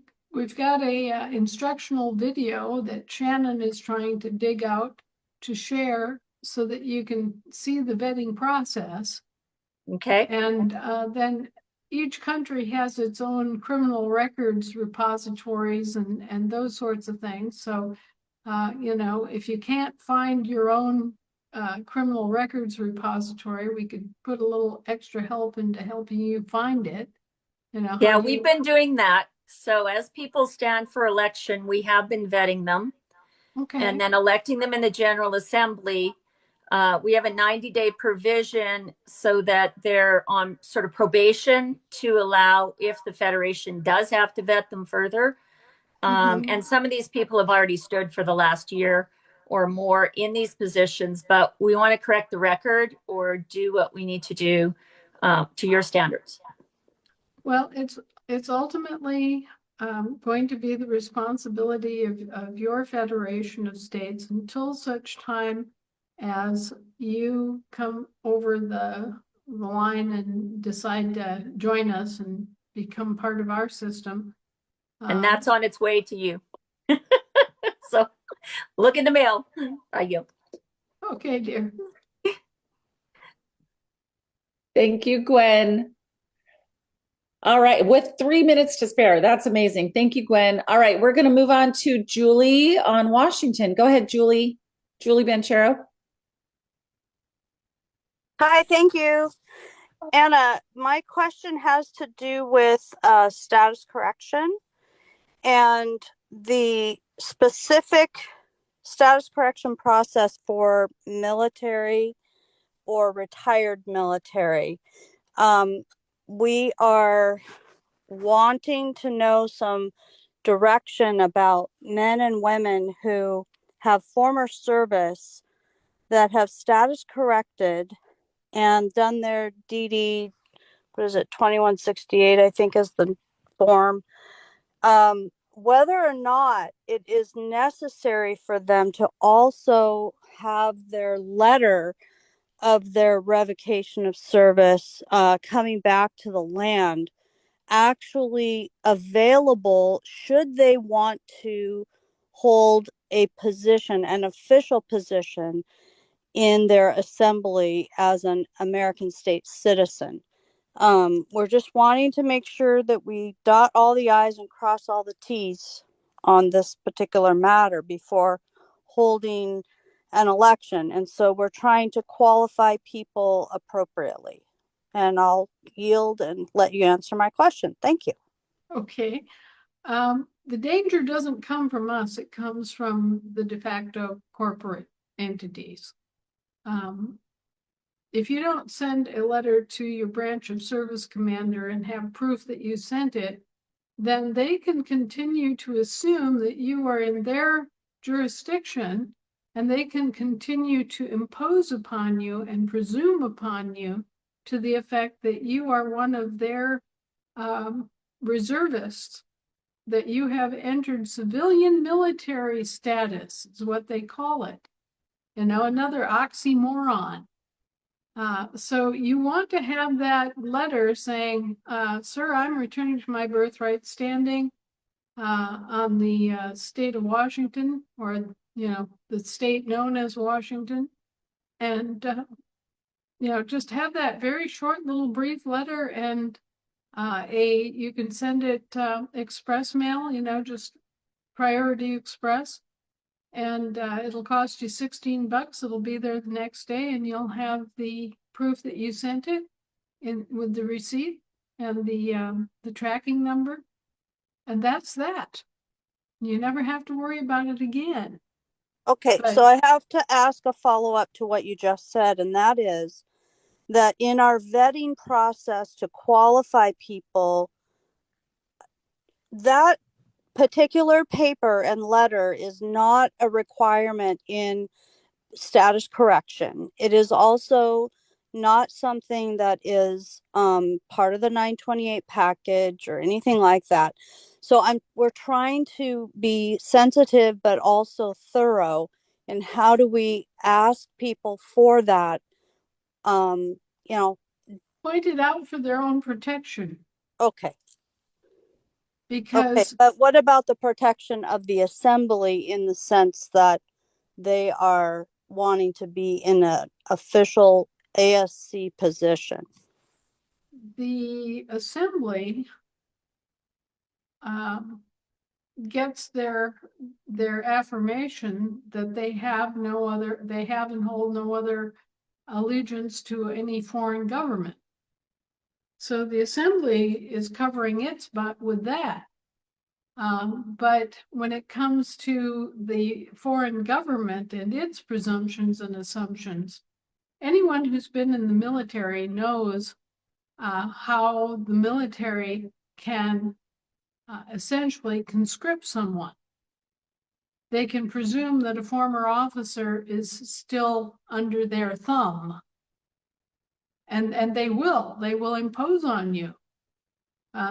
got a instructional video that Shannon is trying to dig out to share so that you can see the vetting process. Okay. And then each country has its own criminal records repositories and those sorts of things. So, you know, if you can't find your own criminal records repository, we could put a little extra help into helping you find it. You know, Yeah, how we've you- been doing that. So as people stand for election, we have been vetting them Okay. and then electing them in the General Assembly. We have a 90-day provision so that they're on sort of probation to allow if the Federation does have to vet them further. And some of these people have already stood for the last year or more in these positions, but we want to correct the record or do what we need to do to your standards. Well, it's ultimately going to be the responsibility of your federation of states until such time as you come over the line and decide to join us and become part of our system. And that's on its way to you. So look in the mail. I yield. Okay, dear. Thank you, Gwen. All right, with 3 minutes to spare. That's amazing. Thank you, Gwen. All right, we're going to move on to Julie on Washington. Go ahead, Julie. Julie Banchero. Hi, thank you. Anna, my question has to do with status correction and the specific status correction process for military or retired military. We are wanting to know some direction about men and women who have former service that have status corrected and done their DD, what is it, 2168, I think is the form. Whether or not it is necessary for them to also have their letter of their revocation of service coming back to the land actually available should they want to hold a position, an official position in their assembly as an American state citizen. We're just wanting to make sure that we dot all the I's and cross all the T's on this particular matter before holding an election. And so we're trying to qualify people appropriately. And I'll yield and let you answer my question. Thank you. Okay. The danger doesn't come from us. It comes from the de facto corporate entities. If you don't send a letter to your branch of service commander and have proof that you sent it, then they can continue to assume that you are in their jurisdiction, and they can continue to impose upon you and presume upon you to the effect that you are one of their reservists, that you have entered civilian military status, is what they call it. You know, another oxymoron. So you want to have that letter saying, sir, I'm returning to my birthright standing on the state of Washington, or, you know, the state known as Washington. And, you know, just have that very short little brief letter, and you can send it express mail, you know, just priority express. And it'll cost you $16. It'll be there the next day, and you'll have the proof that you sent it with the receipt and the tracking number. And that's that. You never have to worry about it again. Okay, But so I have to ask a follow-up to what you just said, and that is that in our vetting process to qualify people, that particular paper and letter is not a requirement in status correction. It is also not something that is part of the 928 package or anything like that. So we're trying to be sensitive but also thorough in how do we ask people for that, you know. point it out for their own protection. Okay. Because okay, but what about the protection of the assembly in the sense that they are wanting to be in an official ASC position? the assembly gets their affirmation that they have and hold no other allegiance to any foreign government. So the assembly is covering its butt with that. But when it comes to the foreign government and its presumptions and assumptions, anyone who's been in the military knows how the military can essentially conscript someone. They can presume that a former officer is still under their thumb. And they will impose on you.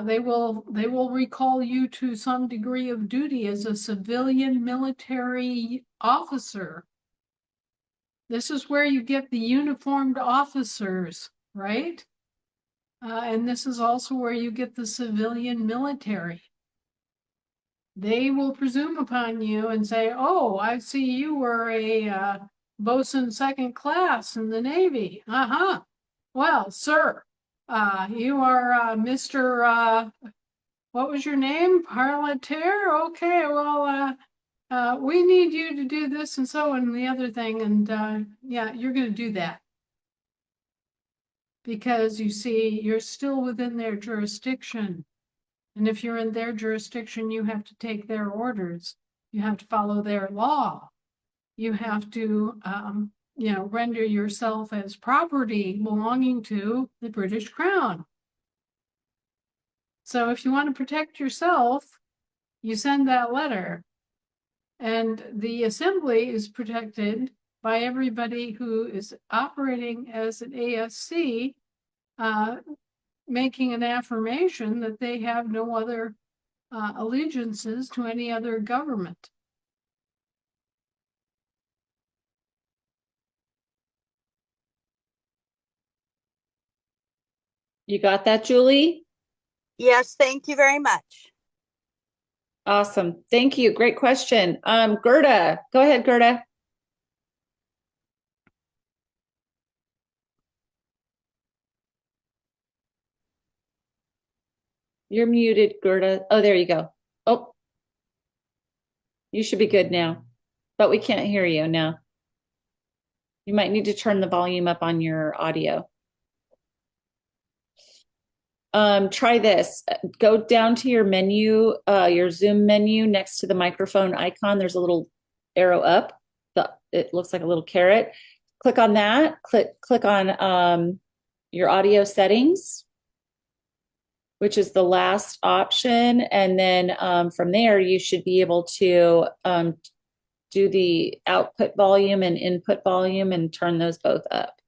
They will recall you to some degree of duty as a civilian military officer. This is where you get the uniformed officers, right? And this is also where you get the civilian military. They will presume upon you and say, oh, I see you were a bosun second class in the Navy. Well, sir, You are Mr. What was your name? Parleter? Okay, well, we need you to do this and so and the other thing, and yeah, you're going to do that. Because you see, you're still within their jurisdiction. And if you're in their jurisdiction, you have to take their orders. You have to follow their law. You have to, render yourself as property belonging to the British Crown. So if you want to protect yourself, you send that letter. And the assembly is protected by everybody who is operating as an ASC, making an affirmation that they have no other allegiances to any other government. You got that, Julie? Yes, thank you very much. Awesome. Thank you. Great question. Gerda, go ahead, Gerda. You're muted, Gerda. Oh, there you go. Oh, you should be good now, but we can't hear you now. You might need to turn the volume up on your audio. Try this. Go down to your menu, your Zoom menu next to the microphone icon. There's a little arrow up. It looks like a little carrot. Click on that. Click on your audio settings, which is the last option. And then from there, you should be able to do the output volume and input volume and turn those both up.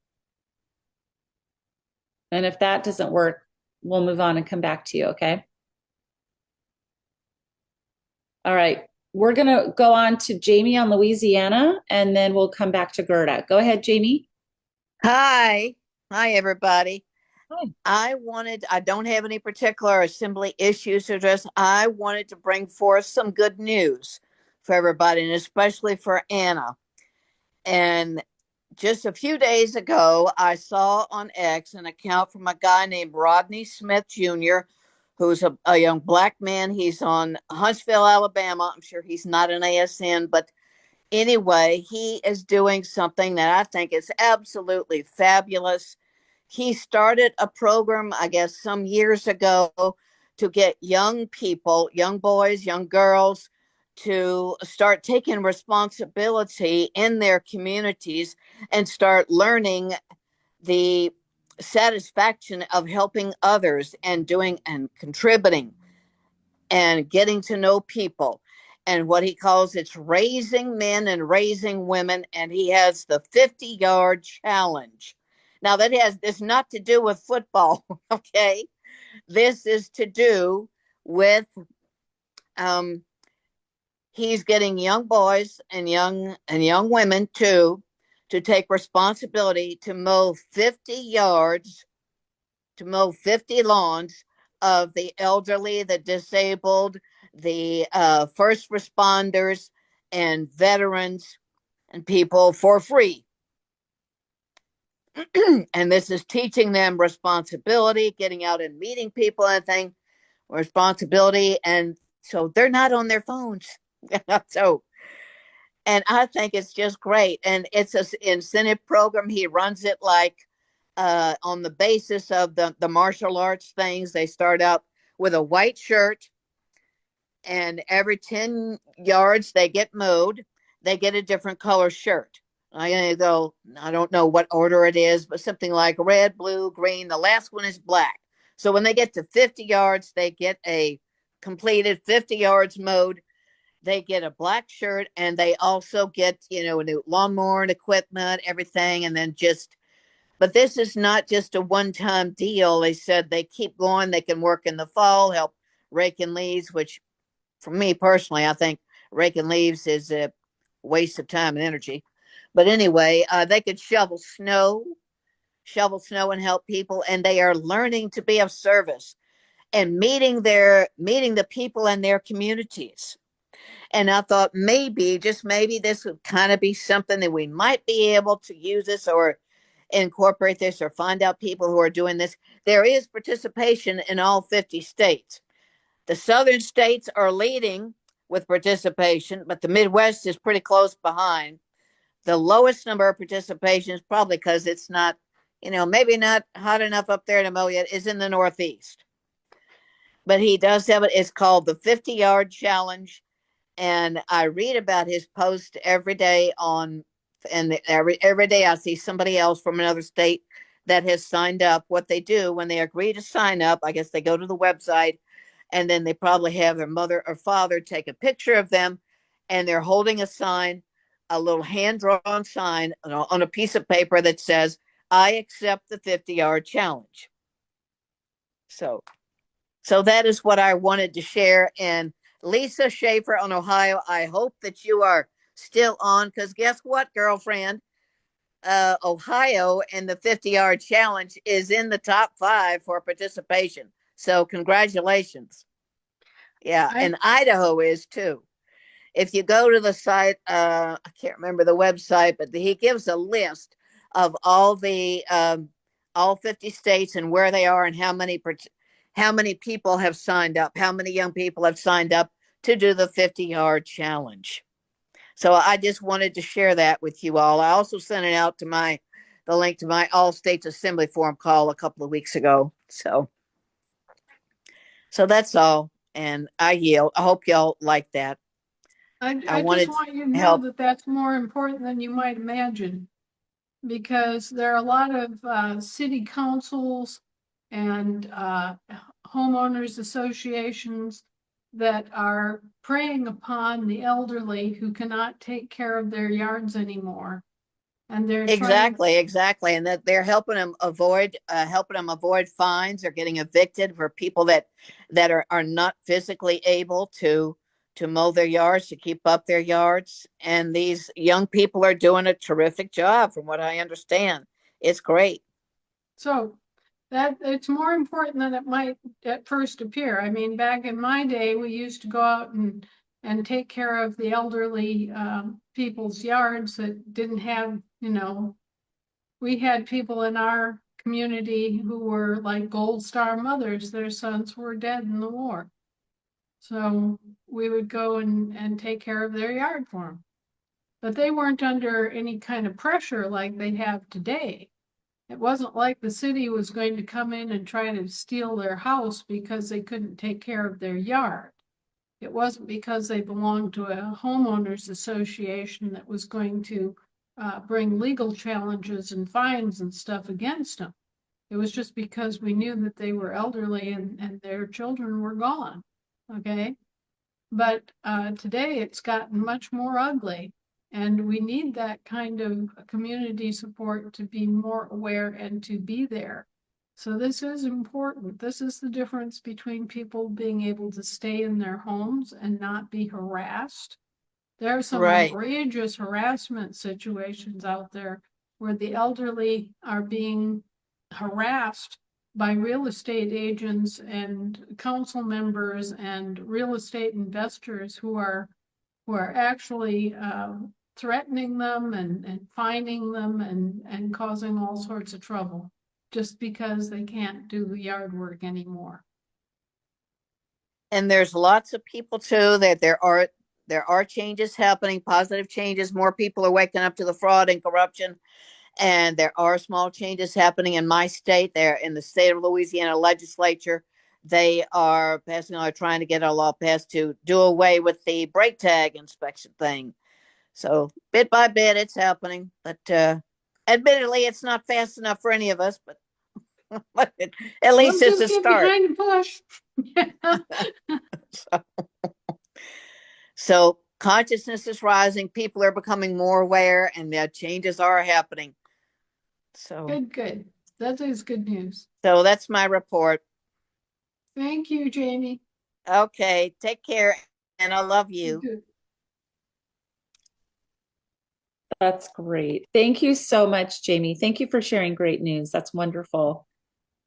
And if that doesn't work, we'll move on and come back to you, okay? All right. We're going to go on to Jamie on Louisiana, and then we'll come back to Gerda. Go ahead, Jamie. Hi. Hi, everybody. Hi. I don't have any particular assembly issues to address. I wanted to bring forth some good news for everybody, and especially for Anna. And just a few days ago, I saw on X an account from a guy named Rodney Smith Jr., who's a young black man. He's on Huntsville, Alabama. I'm sure he's not an ASN, but anyway, he is doing something that I think is absolutely fabulous. He started a program, I guess, some years ago to get young people, young boys, young girls, to start taking responsibility in their communities and start learning the satisfaction of helping others and doing and contributing and getting to know people. And what he calls it's raising men and raising women. And he has the 50-yard challenge. Now that has this not to do with football, okay? This is to do with he's getting young boys and young women too to take responsibility to mow 50 yards, to mow 50 lawns of the elderly, the disabled, the first responders, and veterans and people for free. And this is teaching them responsibility, getting out and meeting people and thing, responsibility. And so they're not on their phones. So, and I think it's just great. And it's an incentive program. He runs it like on the basis of the martial arts things. They start out with a white shirt, and every 10 yards they get mowed, they get a different color shirt. I don't know what order it is, but something like red, blue, green. The last one is black. So when they get to 50 yards, they get a completed 50 yards mowed. They get a black shirt, and they also get, a new lawnmower and equipment, everything. And then but this is not just a one-time deal. They said they keep going. They can work in the fall, help raking leaves, which for me personally, I think raking leaves is a waste of time and energy. But anyway, they could shovel snow and help people. And they are learning to be of service and meeting the people in their communities. And I thought maybe, just maybe, this would kind of be something that we might be able to use this, or incorporate this or find out people who are doing this. There is participation in all 50 states. The southern states are leading with participation, but the Midwest is pretty close behind. The lowest number of participations, probably because it's not, maybe not hot enough up there to mow yet, is in the Northeast. But he does have it. It's called the 50-yard challenge. And I read about his post every day and every day I see somebody else from another state that has signed up. What they do when they agree to sign up, I guess they go to the website, and then they probably have their mother or father take a picture of them, and they're holding a sign, a little hand-drawn sign on a piece of paper that says, "I accept the 50-yard challenge." So that is what I wanted to share. And Lisa Schaefer on Ohio, I hope that you are still on, because guess what, girlfriend? Ohio and the 50-yard challenge is in the top 5 for participation. So congratulations. Yeah, and Idaho is too. If you go to the site, I can't remember the website, but he gives a list of all 50 states and where they are and how many people have signed up, how many young people have signed up to do the 50-yard challenge. So I just wanted to share that with you all. I also sent it out to the link to my All States Assembly forum call a couple of weeks ago. So that's all. And I yield. I hope y'all like that. I wanted just want you to know help. that that's more important than you might imagine, because there are a lot of city councils and homeowners associations that are preying upon the elderly who cannot take care of their yards anymore. And they're Exactly. And that they're helping them avoid fines or getting evicted for people that are not physically able to mow their yards, to keep up their yards. And these young people are doing a terrific job from what I understand. It's great. So that it's more important than it might at first appear. I mean, back in my day, we used to go out and take care of the elderly people's yards that didn't have, we had people in our community who were like Gold Star mothers. Their sons were dead in the war. So we would go and take care of their yard for them. But they weren't under any kind of pressure like they have today. It wasn't like the city was going to come in and try to steal their house because they couldn't take care of their yard. It wasn't because they belonged to a homeowners association that was going to bring legal challenges and fines and stuff against them. It was just because we knew that they were elderly and their children were gone. Okay. But today it's gotten much more ugly. And we need that kind of community support to be more aware and to be there. So this is important. This is the difference between people being able to stay in their homes and not be harassed. There are some outrageous harassment situations out there where the elderly are being harassed by real estate agents and council members and real estate investors who are actually threatening them and fining them and causing all sorts of trouble just because they can't do the yard work anymore. And there's lots of people too that there are changes happening, positive changes. More people are waking up to the fraud and corruption. And there are small changes happening in my state. There in the state of Louisiana legislature, they are trying to get a law passed to do away with the brake tag inspection thing. So bit by bit, it's happening. But admittedly, it's not fast enough for any of us. But at least it's a start. Behind the bush. So consciousness is rising. People are becoming more aware, and the changes are happening. So good. That is good news. So that's my report. Thank you, Jamie. Okay, take care, and I love you. That's great. Thank you so much, Jamie. Thank you for sharing great news. That's wonderful.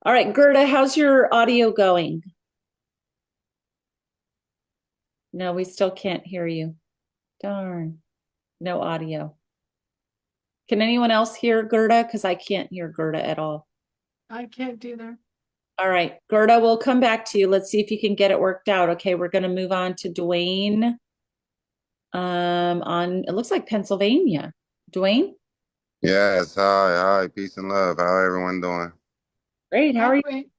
All right, Gerda, how's your audio going? No, we still can't hear you. Darn. No audio. Can anyone else hear Gerda? Because I can't hear Gerda at all. I can't either. All right, Gerda, we'll come back to you. Let's see if you can get it worked out. Okay, we're going to move on to Dwayne. On it looks like Pennsylvania. Dwayne? Yes, hi, peace and love. How everyone doing? Great. How are you? Wait,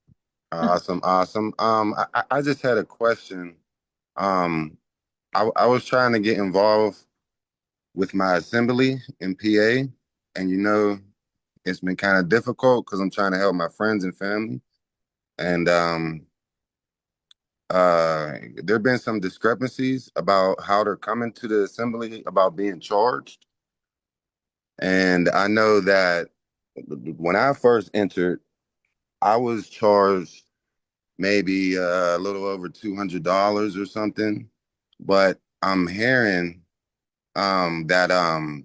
Awesome, awesome. I just had a question. Um, I was trying to get involved with my assembly in PA, and it's been kind of difficult because I'm trying to help my friends and family, and there have been some discrepancies about how they're coming to the assembly about being charged, and I know that when I first entered, I was charged maybe a little over $200 or something. But I'm hearing that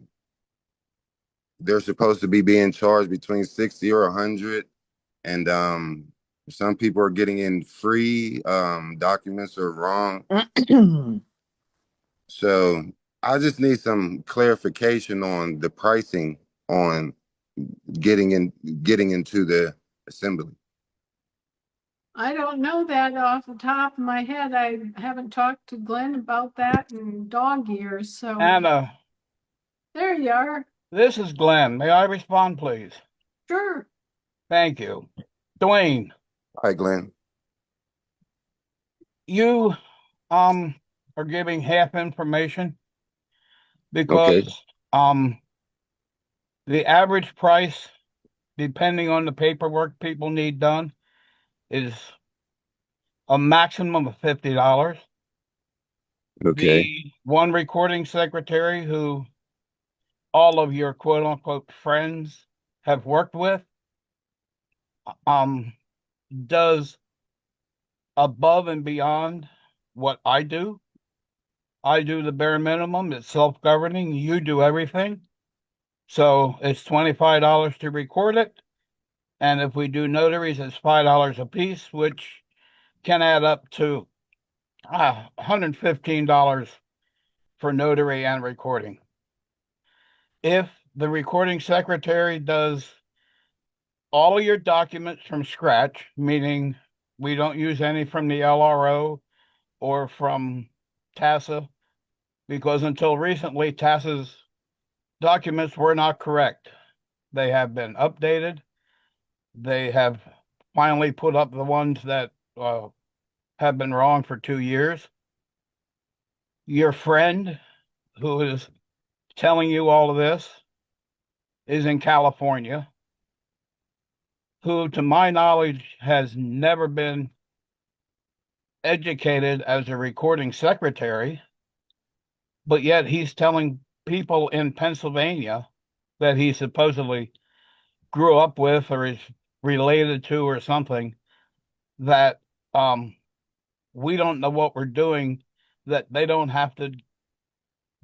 they're supposed to be being charged between 60 or 100, and some people are getting in free. Documents are wrong. So I just need some clarification on the pricing on getting into the assembly. I don't know that off the top of my head. I haven't talked to Glenn about that in dog years, so Anna, there you are. this is Glenn. May I respond, please? Sure. Thank you. Dwayne, Hi, Glenn. you are giving half information Okay. because the average price, depending on the paperwork people need done, is a maximum of $50. Okay. The one recording secretary who all of your quote unquote friends have worked with does above and beyond what I do. I do the bare minimum. It's self-governing. You do everything. So it's $25 to record it. And if we do notaries, it's $5 a piece, which can add up to $115 for notary and recording. If the recording secretary does all of your documents from scratch, meaning we don't use any from the LRO or from TASA, because until recently, TASA's documents were not correct. They have been updated. They have finally put up the ones that have been wrong for 2 years. Your friend who is telling you all of this is in California, who, to my knowledge, has never been educated as a recording secretary, but yet he's telling people in Pennsylvania that he supposedly grew up with or is related to or something that we don't know what we're doing, that they don't have to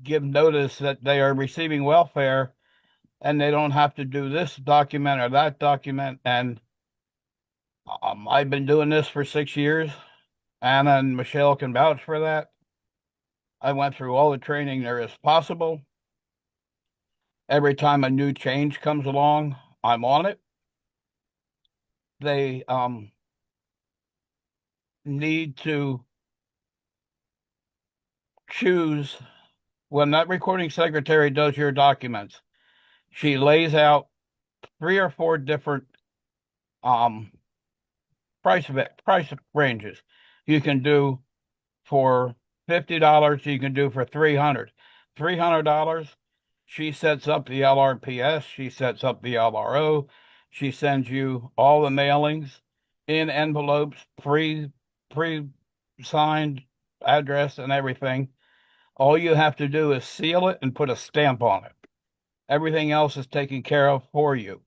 give notice that they are receiving welfare, and they don't have to do this document or that document. And I've been doing this for 6 years. Anna and Michelle can vouch for that. I went through all the training there is possible. Every time a new change comes along, I'm on it. They need to choose. When that recording secretary does your documents, she lays out 3 or 4 different price ranges. You can do for $50, you can do for $300. $300, she sets up the LRPS, she sets up the LRO, she sends you all the mailings in envelopes, pre-signed address and everything. All you have to do is seal it and put a stamp on it. Everything else is taken care of for you.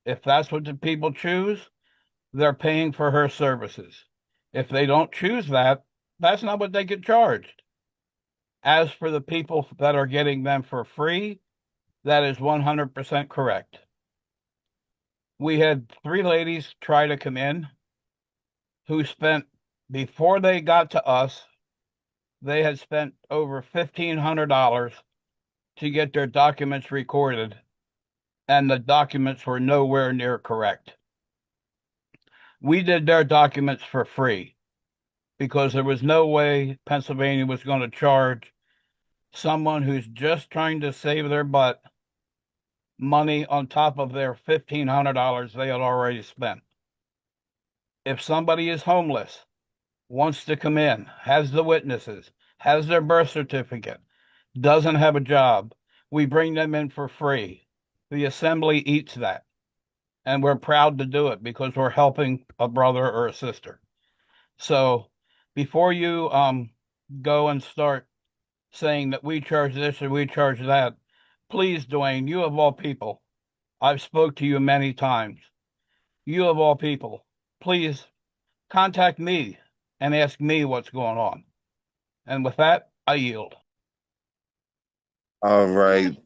If that's what the people choose, they're paying for her services. If they don't choose that, that's not what they get charged. As for the people that are getting them for free, that is 100% correct. We had 3 ladies try to come in who spent, before they got to us, they had spent over $1,500 to get their documents recorded and the documents were nowhere near correct. We did their documents for free because there was no way Pennsylvania was going to charge someone who's just trying to save their butt money on top of their $1,500 they had already spent. If somebody is homeless, wants to come in, has the witnesses, has their birth certificate, doesn't have a job, we bring them in for free. The assembly eats that. And we're proud to do it because we're helping a brother or a sister. So before you go and start saying that we charge this or we charge that, please, Dwayne, you of all people, I've spoke to you many times. You of all people, please contact me and ask me what's going on. And with that, I yield. All right.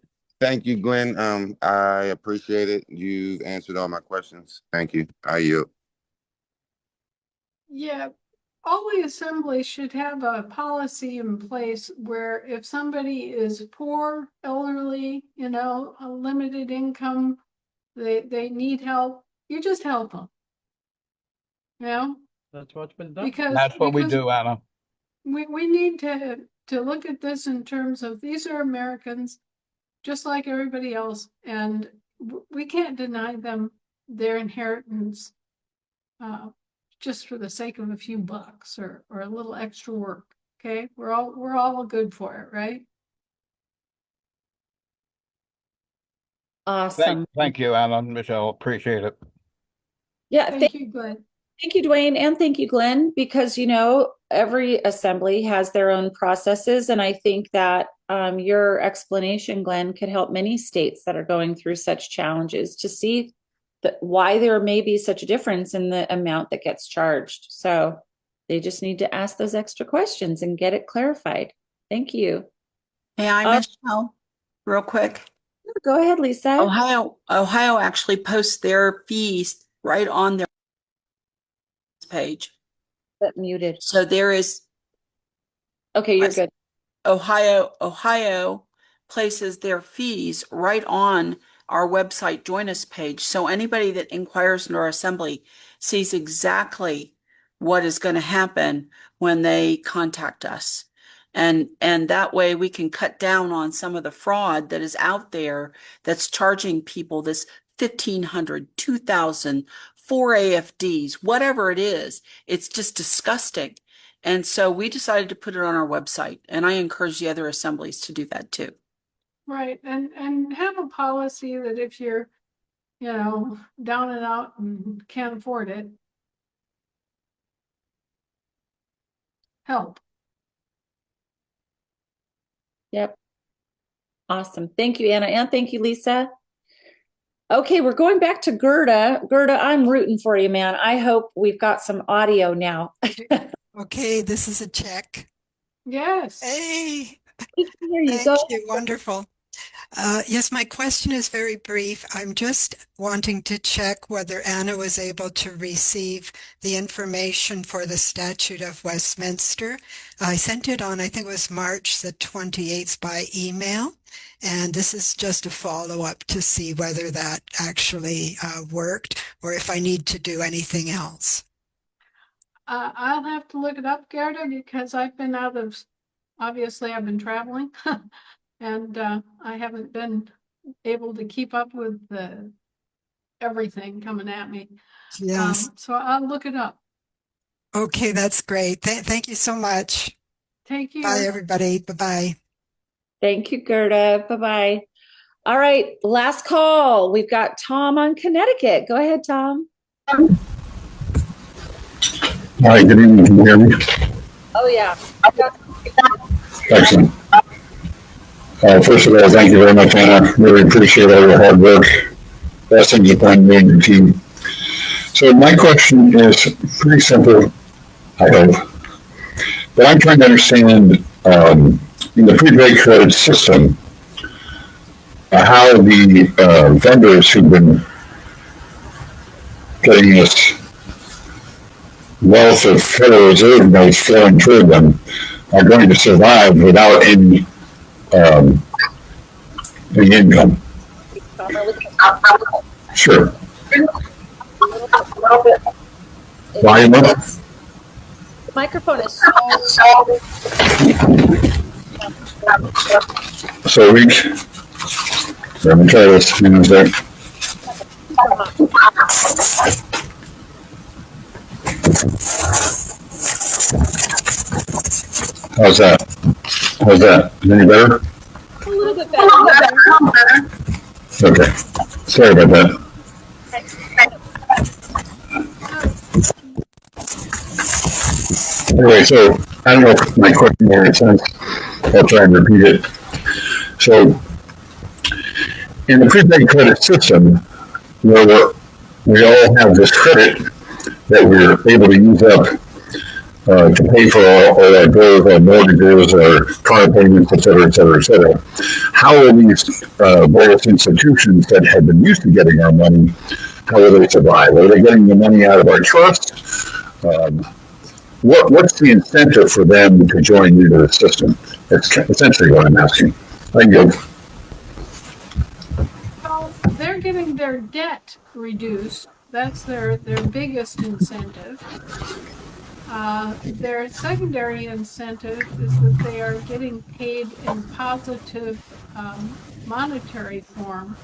Thank you, Glenn. I appreciate it. You answered all my questions. Thank you. I yield. Yeah, all the assemblies should have a policy in place where if somebody is poor, elderly, a limited income, they need help, you just help them. That's what's been done. That's what we do, Anna. We need to look at this in terms of these are Americans just like everybody else, and we can't deny them their inheritance just for the sake of a few bucks or a little extra work. Okay, we're all good for it, right? Awesome. Thank you, Anna and Michelle. Appreciate it. Yeah, Thank you, Glenn. Thank you, Dwayne, and thank you, Glenn, because every assembly has their own processes, and I think that your explanation, Glenn, could help many states that are going through such challenges to see why there may be such a difference in the amount that gets charged. So they just need to ask those extra questions and get it clarified. Thank you. May I, Michelle, real quick? Go ahead, Lisa. Ohio actually posts their fees right on their page. But muted. So there is. Okay, you're good. Ohio places their fees right on our website Join Us page. So anybody that inquires in our assembly sees exactly what is going to happen when they contact us. And that way we can cut down on some of the fraud that is out there that's charging people this $1,500, $2,000, 4 AFDs, whatever it is. It's just disgusting. And so we decided to put it on our website, and I encourage the other assemblies to do that too. Right, and have a policy that if you're, down and out and can't afford it, help. Yep. Awesome. Thank you, Anna, and thank you, Lisa. Okay, we're going back to Gerda. Gerda, I'm rooting for you, man. I hope we've got some audio now. Okay, this is a check. Yes. Hey. Here you Thank go. you. Wonderful. Yes, my question is very brief. I'm just wanting to check whether Anna was able to receive the information for the Statute of Westminster. I sent it on, I think it was March the 28th by email. And this is just a follow-up to see whether that actually worked or if I need to do anything else. I'll have to look it up, Gerda, because obviously I've been traveling and I haven't been able to keep up with everything coming at me. Yes. So I'll look it up. Okay, that's great. Thank you so much. Thank you. Bye, everybody. Bye-bye. Thank you, Gerda. Bye-bye. All right, last call. We've got Tom on Connecticut. Go ahead, Tom. Hi, good evening. Can you hear me? Oh, yeah. Excellent. First of all, thank you very much, Anna. Really appreciate all your hard work. Best thing you find me and your team. So my question is pretty simple, I hope. But I'm trying to understand in the prepaid credit system how the vendors who've been getting this wealth of Federal Reserve notes flowing toward them are going to survive without any income. Sure. A little bit. Volume up. The microphone is So reach. Let me try this. Hang on a sec. How's that? How's that? Is any better? a little bit better. Okay. Sorry about that. Anyway, so I don't know if my question made sense. I'll try and repeat it. So in the prepaid credit system, where we all have this credit that we're able to use up to pay for all our bills, our mortgages, our car payments, et cetera, et cetera, et cetera. How are these various institutions that have been used to getting our money, how will they survive? Are they getting the money out of our trust? What's the incentive for them to join into the system? That's essentially what I'm asking. Thank you. Well, they're getting their debt reduced. That's their biggest incentive. Their secondary incentive is that they are getting paid in positive monetary form,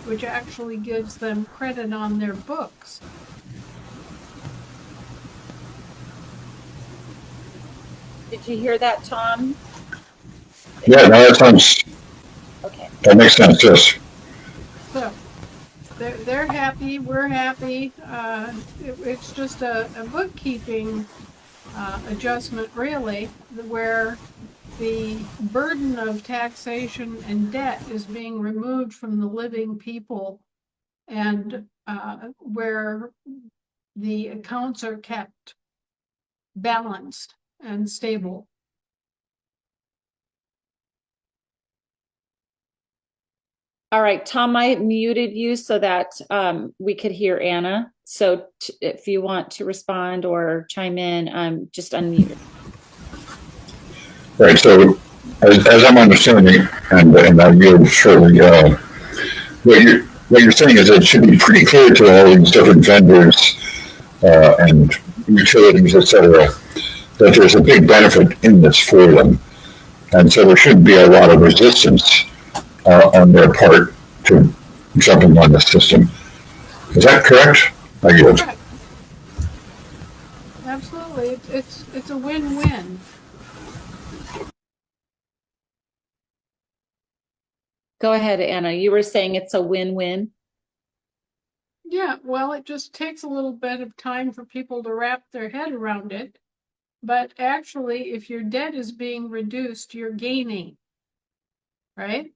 which actually gives them credit on their books. Did you hear that, Tom? Yeah, no, that sounds, Okay. that makes sense, yes. So they're happy, we're happy. It's just a bookkeeping adjustment, really, where the burden of taxation and debt is being removed from the living people, and where the accounts are kept balanced and stable. All right, Tom, I muted you so that we could hear Anna. So if you want to respond or chime in, just unmute. Right, so as I'm understanding, and I'll yield shortly, what you're saying is it should be pretty clear to all these different vendors and utilities, et cetera, that there's a big benefit in this for them. And so there shouldn't be a lot of resistance on their part to jumping on the system. Is that correct? I yield. Correct. Absolutely, it's a win-win. Go ahead, Anna. You were saying it's a win-win. Yeah, well, it just takes a little bit of time for people to wrap their head around it. But actually, if your debt is being reduced, you're gaining, right?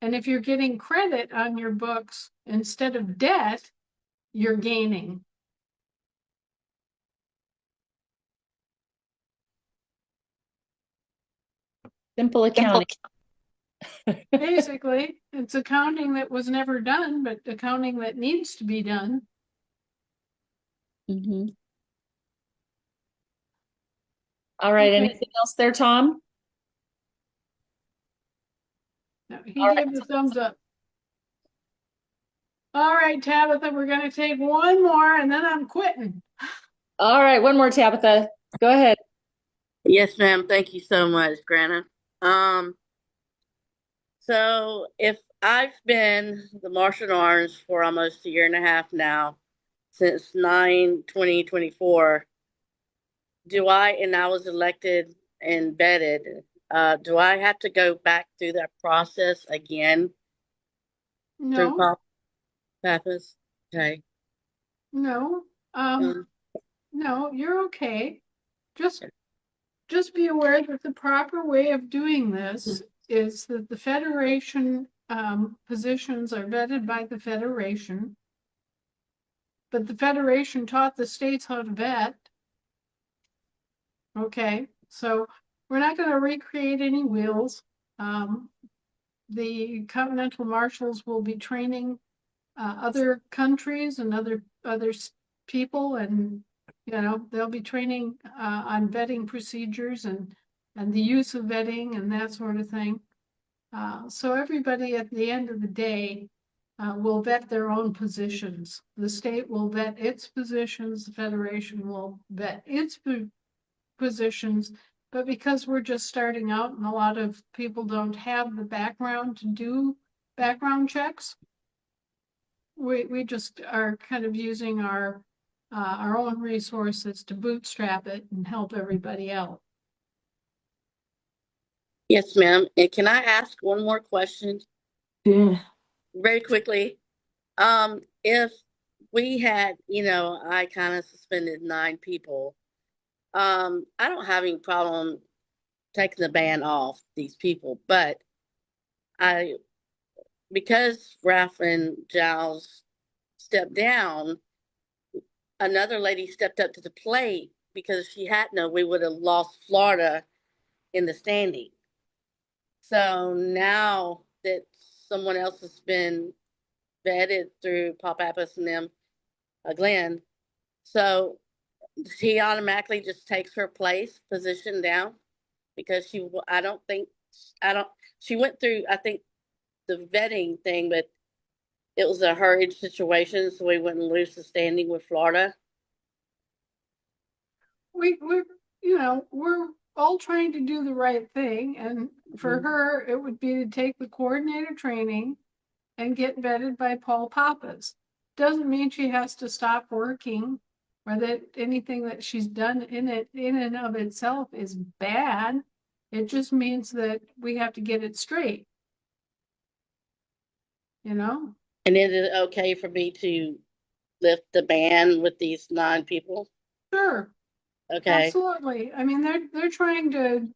And if you're getting credit on your books instead of debt, you're gaining. Simple accounting. Basically, it's accounting that was never done, but accounting that needs to be done. Mm-hmm. All right, Okay. anything else there, Tom? No, he gave the thumbs up. All right, Tabitha, we're going to take one more and then I'm quitting. All right, one more, Tabitha. Go ahead. Yes, ma'am. Thank you so much, Grana. So if I've been the Martial Arms for almost a year and a half now, since 9/20/24, and I was elected and vetted, do I have to go back through that process again? No. Through Pappas? Okay. No. No, you're okay. Just be aware that the proper way of doing this is that the Federation positions are vetted by the Federation, but the Federation taught the states how to vet. Okay, so we're not going to recreate any wheels. The Continental Marshals will be training other countries and other people, and they'll be training on vetting procedures and the use of vetting and that sort of thing. So everybody at the end of the day will vet their own positions. The state will vet its positions, the federation will vet its positions. But because we're just starting out and a lot of people don't have the background to do background checks, we just are kind of using our own resources to bootstrap it and help everybody out. Yes, ma'am. And can I ask one more question? Yeah. Very quickly? If we had, I kind of suspended 9 people. I don't have any problem taking the ban off these people, but because Ralph and Giles stepped down, another lady stepped up to the plate because if she hadn't, we would have lost Florida in the standing. So now that someone else has been vetted through Paul Pappas and them, Glenn, so he automatically just takes her position down because she went through, I think, the vetting thing, but it was a hurried situation, so we wouldn't lose the standing with Florida. We're all trying to do the right thing, and for her, it would be to take the coordinator training and get vetted by Paul Pappas. Doesn't mean she has to stop working or that anything that she's done in and of itself is bad. It just means that we have to get it straight. And is it okay for me to lift the ban with these 9 people? Sure. Okay. Absolutely. I mean, they're trying to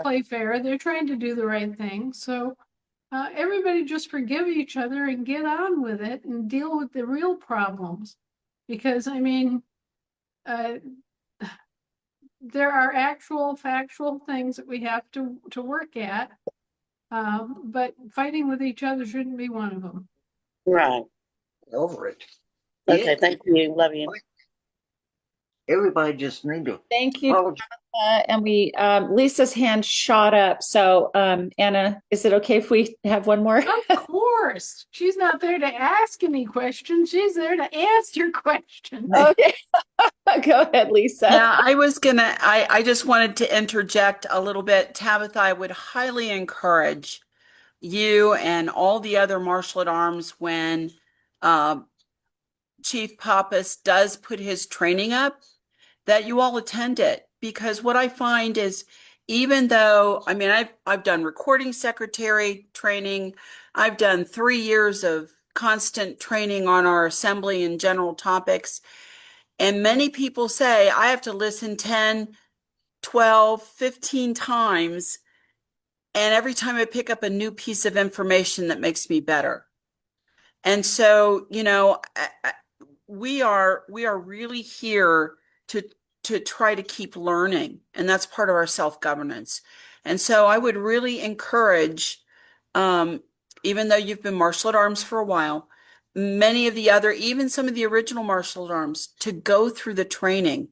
play fair. They're trying to do the right thing. So everybody just forgive each other and get on with it and deal with the real problems. Because I mean, there are actual factual things that we have to work at. But fighting with each other shouldn't be one of them. Right. Over it. Okay, Yeah. thank you. Love you. Everybody just need to Thank you. follow. And Lisa's hand shot up. So, Anna, is it okay if we have one more? Of course. She's not there to ask any questions. She's there to answer questions. Okay. Go ahead, Lisa. Yeah, I just wanted to interject a little bit. Tabitha, I would highly encourage you and all the other martial at arms when Chief Pappas does put his training up, that you all attend it. Because what I find is, even though, I mean, I've done recording secretary training, I've done 3 years of constant training on our assembly and general topics. And many people say, I have to listen 10, 12, 15 times. And every time I pick up a new piece of information that makes me better. And so, we are really here to try to keep learning, and that's part of our self-governance. And so I would really encourage, even though you've been martial at arms for a while, many of the other, even some of the original martial at arms, to go through the training,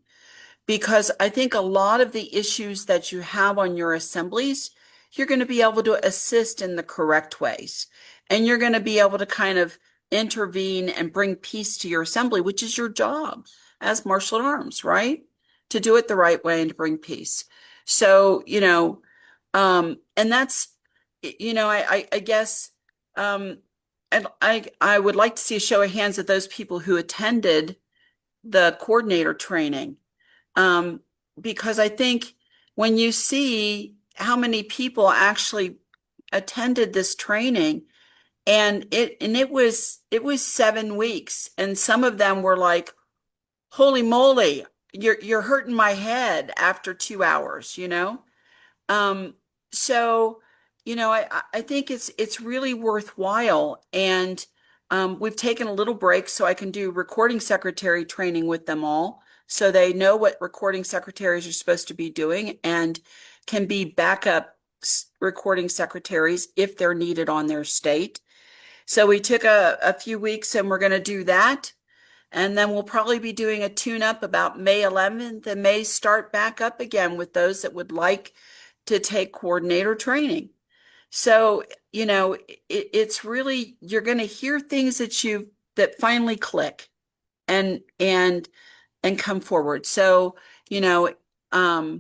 because I think a lot of the issues that you have on your assemblies, you're going to be able to assist in the correct ways, and you're going to be able to kind of intervene and bring peace to your assembly, which is your job as martial at arms, right? To do it the right way and to bring peace. So, and that's, I guess, and I would like to see a show of hands of those people who attended the coordinator training. Because I think when you see how many people actually attended this training, and it was 7 weeks, and some of them were like, holy moly, you're hurting my head after 2 hours, so I think it's really worthwhile. And we've taken a little break so I can do recording secretary training with them all, so they know what recording secretaries are supposed to be doing and can be backup recording secretaries if they're needed on their state. So we took a few weeks, and we're going to do that. And then we'll probably be doing a tune-up about May 11th, and may start back up again with those that would like to take coordinator training. So, it's really, you're going to hear things that finally click and come forward. So, I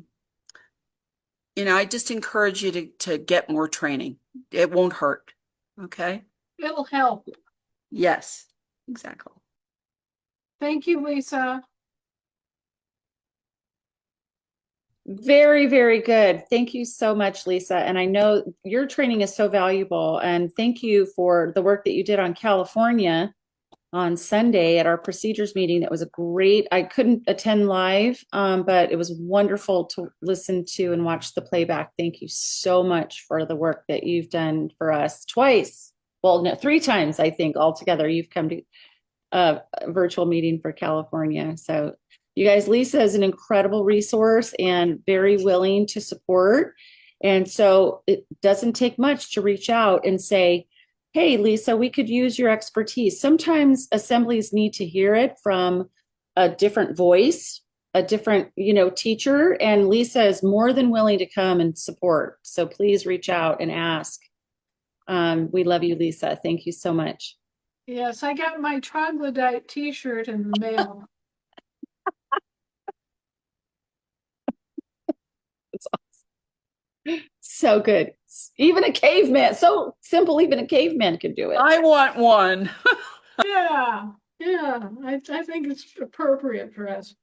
just encourage you to get more training. It won't hurt. Okay. It'll help. Yes, exactly. Thank you, Lisa. Very, very good. Thank you so much, Lisa. And I know your training is so valuable. And thank you for the work that you did on California on Sunday at our procedures meeting. That was a great, I couldn't attend live, but it was wonderful to listen to and watch the playback. Thank you so much for the work that you've done for us twice. Well, no, 3 times, I think, altogether. You've come to a virtual meeting for California. So you guys, Lisa is an incredible resource and very willing to support. And so it doesn't take much to reach out and say, hey, Lisa, we could use your expertise. Sometimes assemblies need to hear it from a different voice, a different, teacher. And Lisa is more than willing to come and support. So please reach out and ask. We love you, Lisa. Thank you so much. Yes, I got my troglodyte t-shirt in the mail. It's awesome. So good. Even a caveman, so simple, even a caveman can do it. I want one. Yeah. I think it's appropriate for us.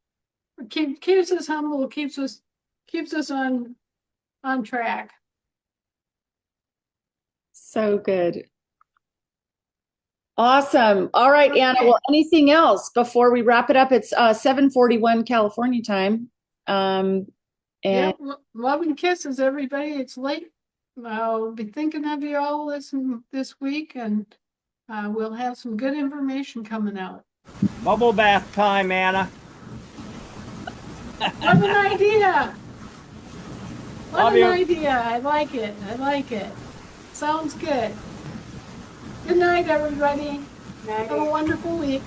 Keeps us humble, keeps us on track. So good. Awesome. All right, Anna. Well, anything else before we wrap it up? It's 7:41 California time. And love and kisses, everybody. It's late. I'll be thinking of you all this week, and we'll have some good information coming out. Bubble bath time, Anna. What an idea! Love What an you. idea! I like it. Sounds good. Good night, everybody. Have a wonderful week.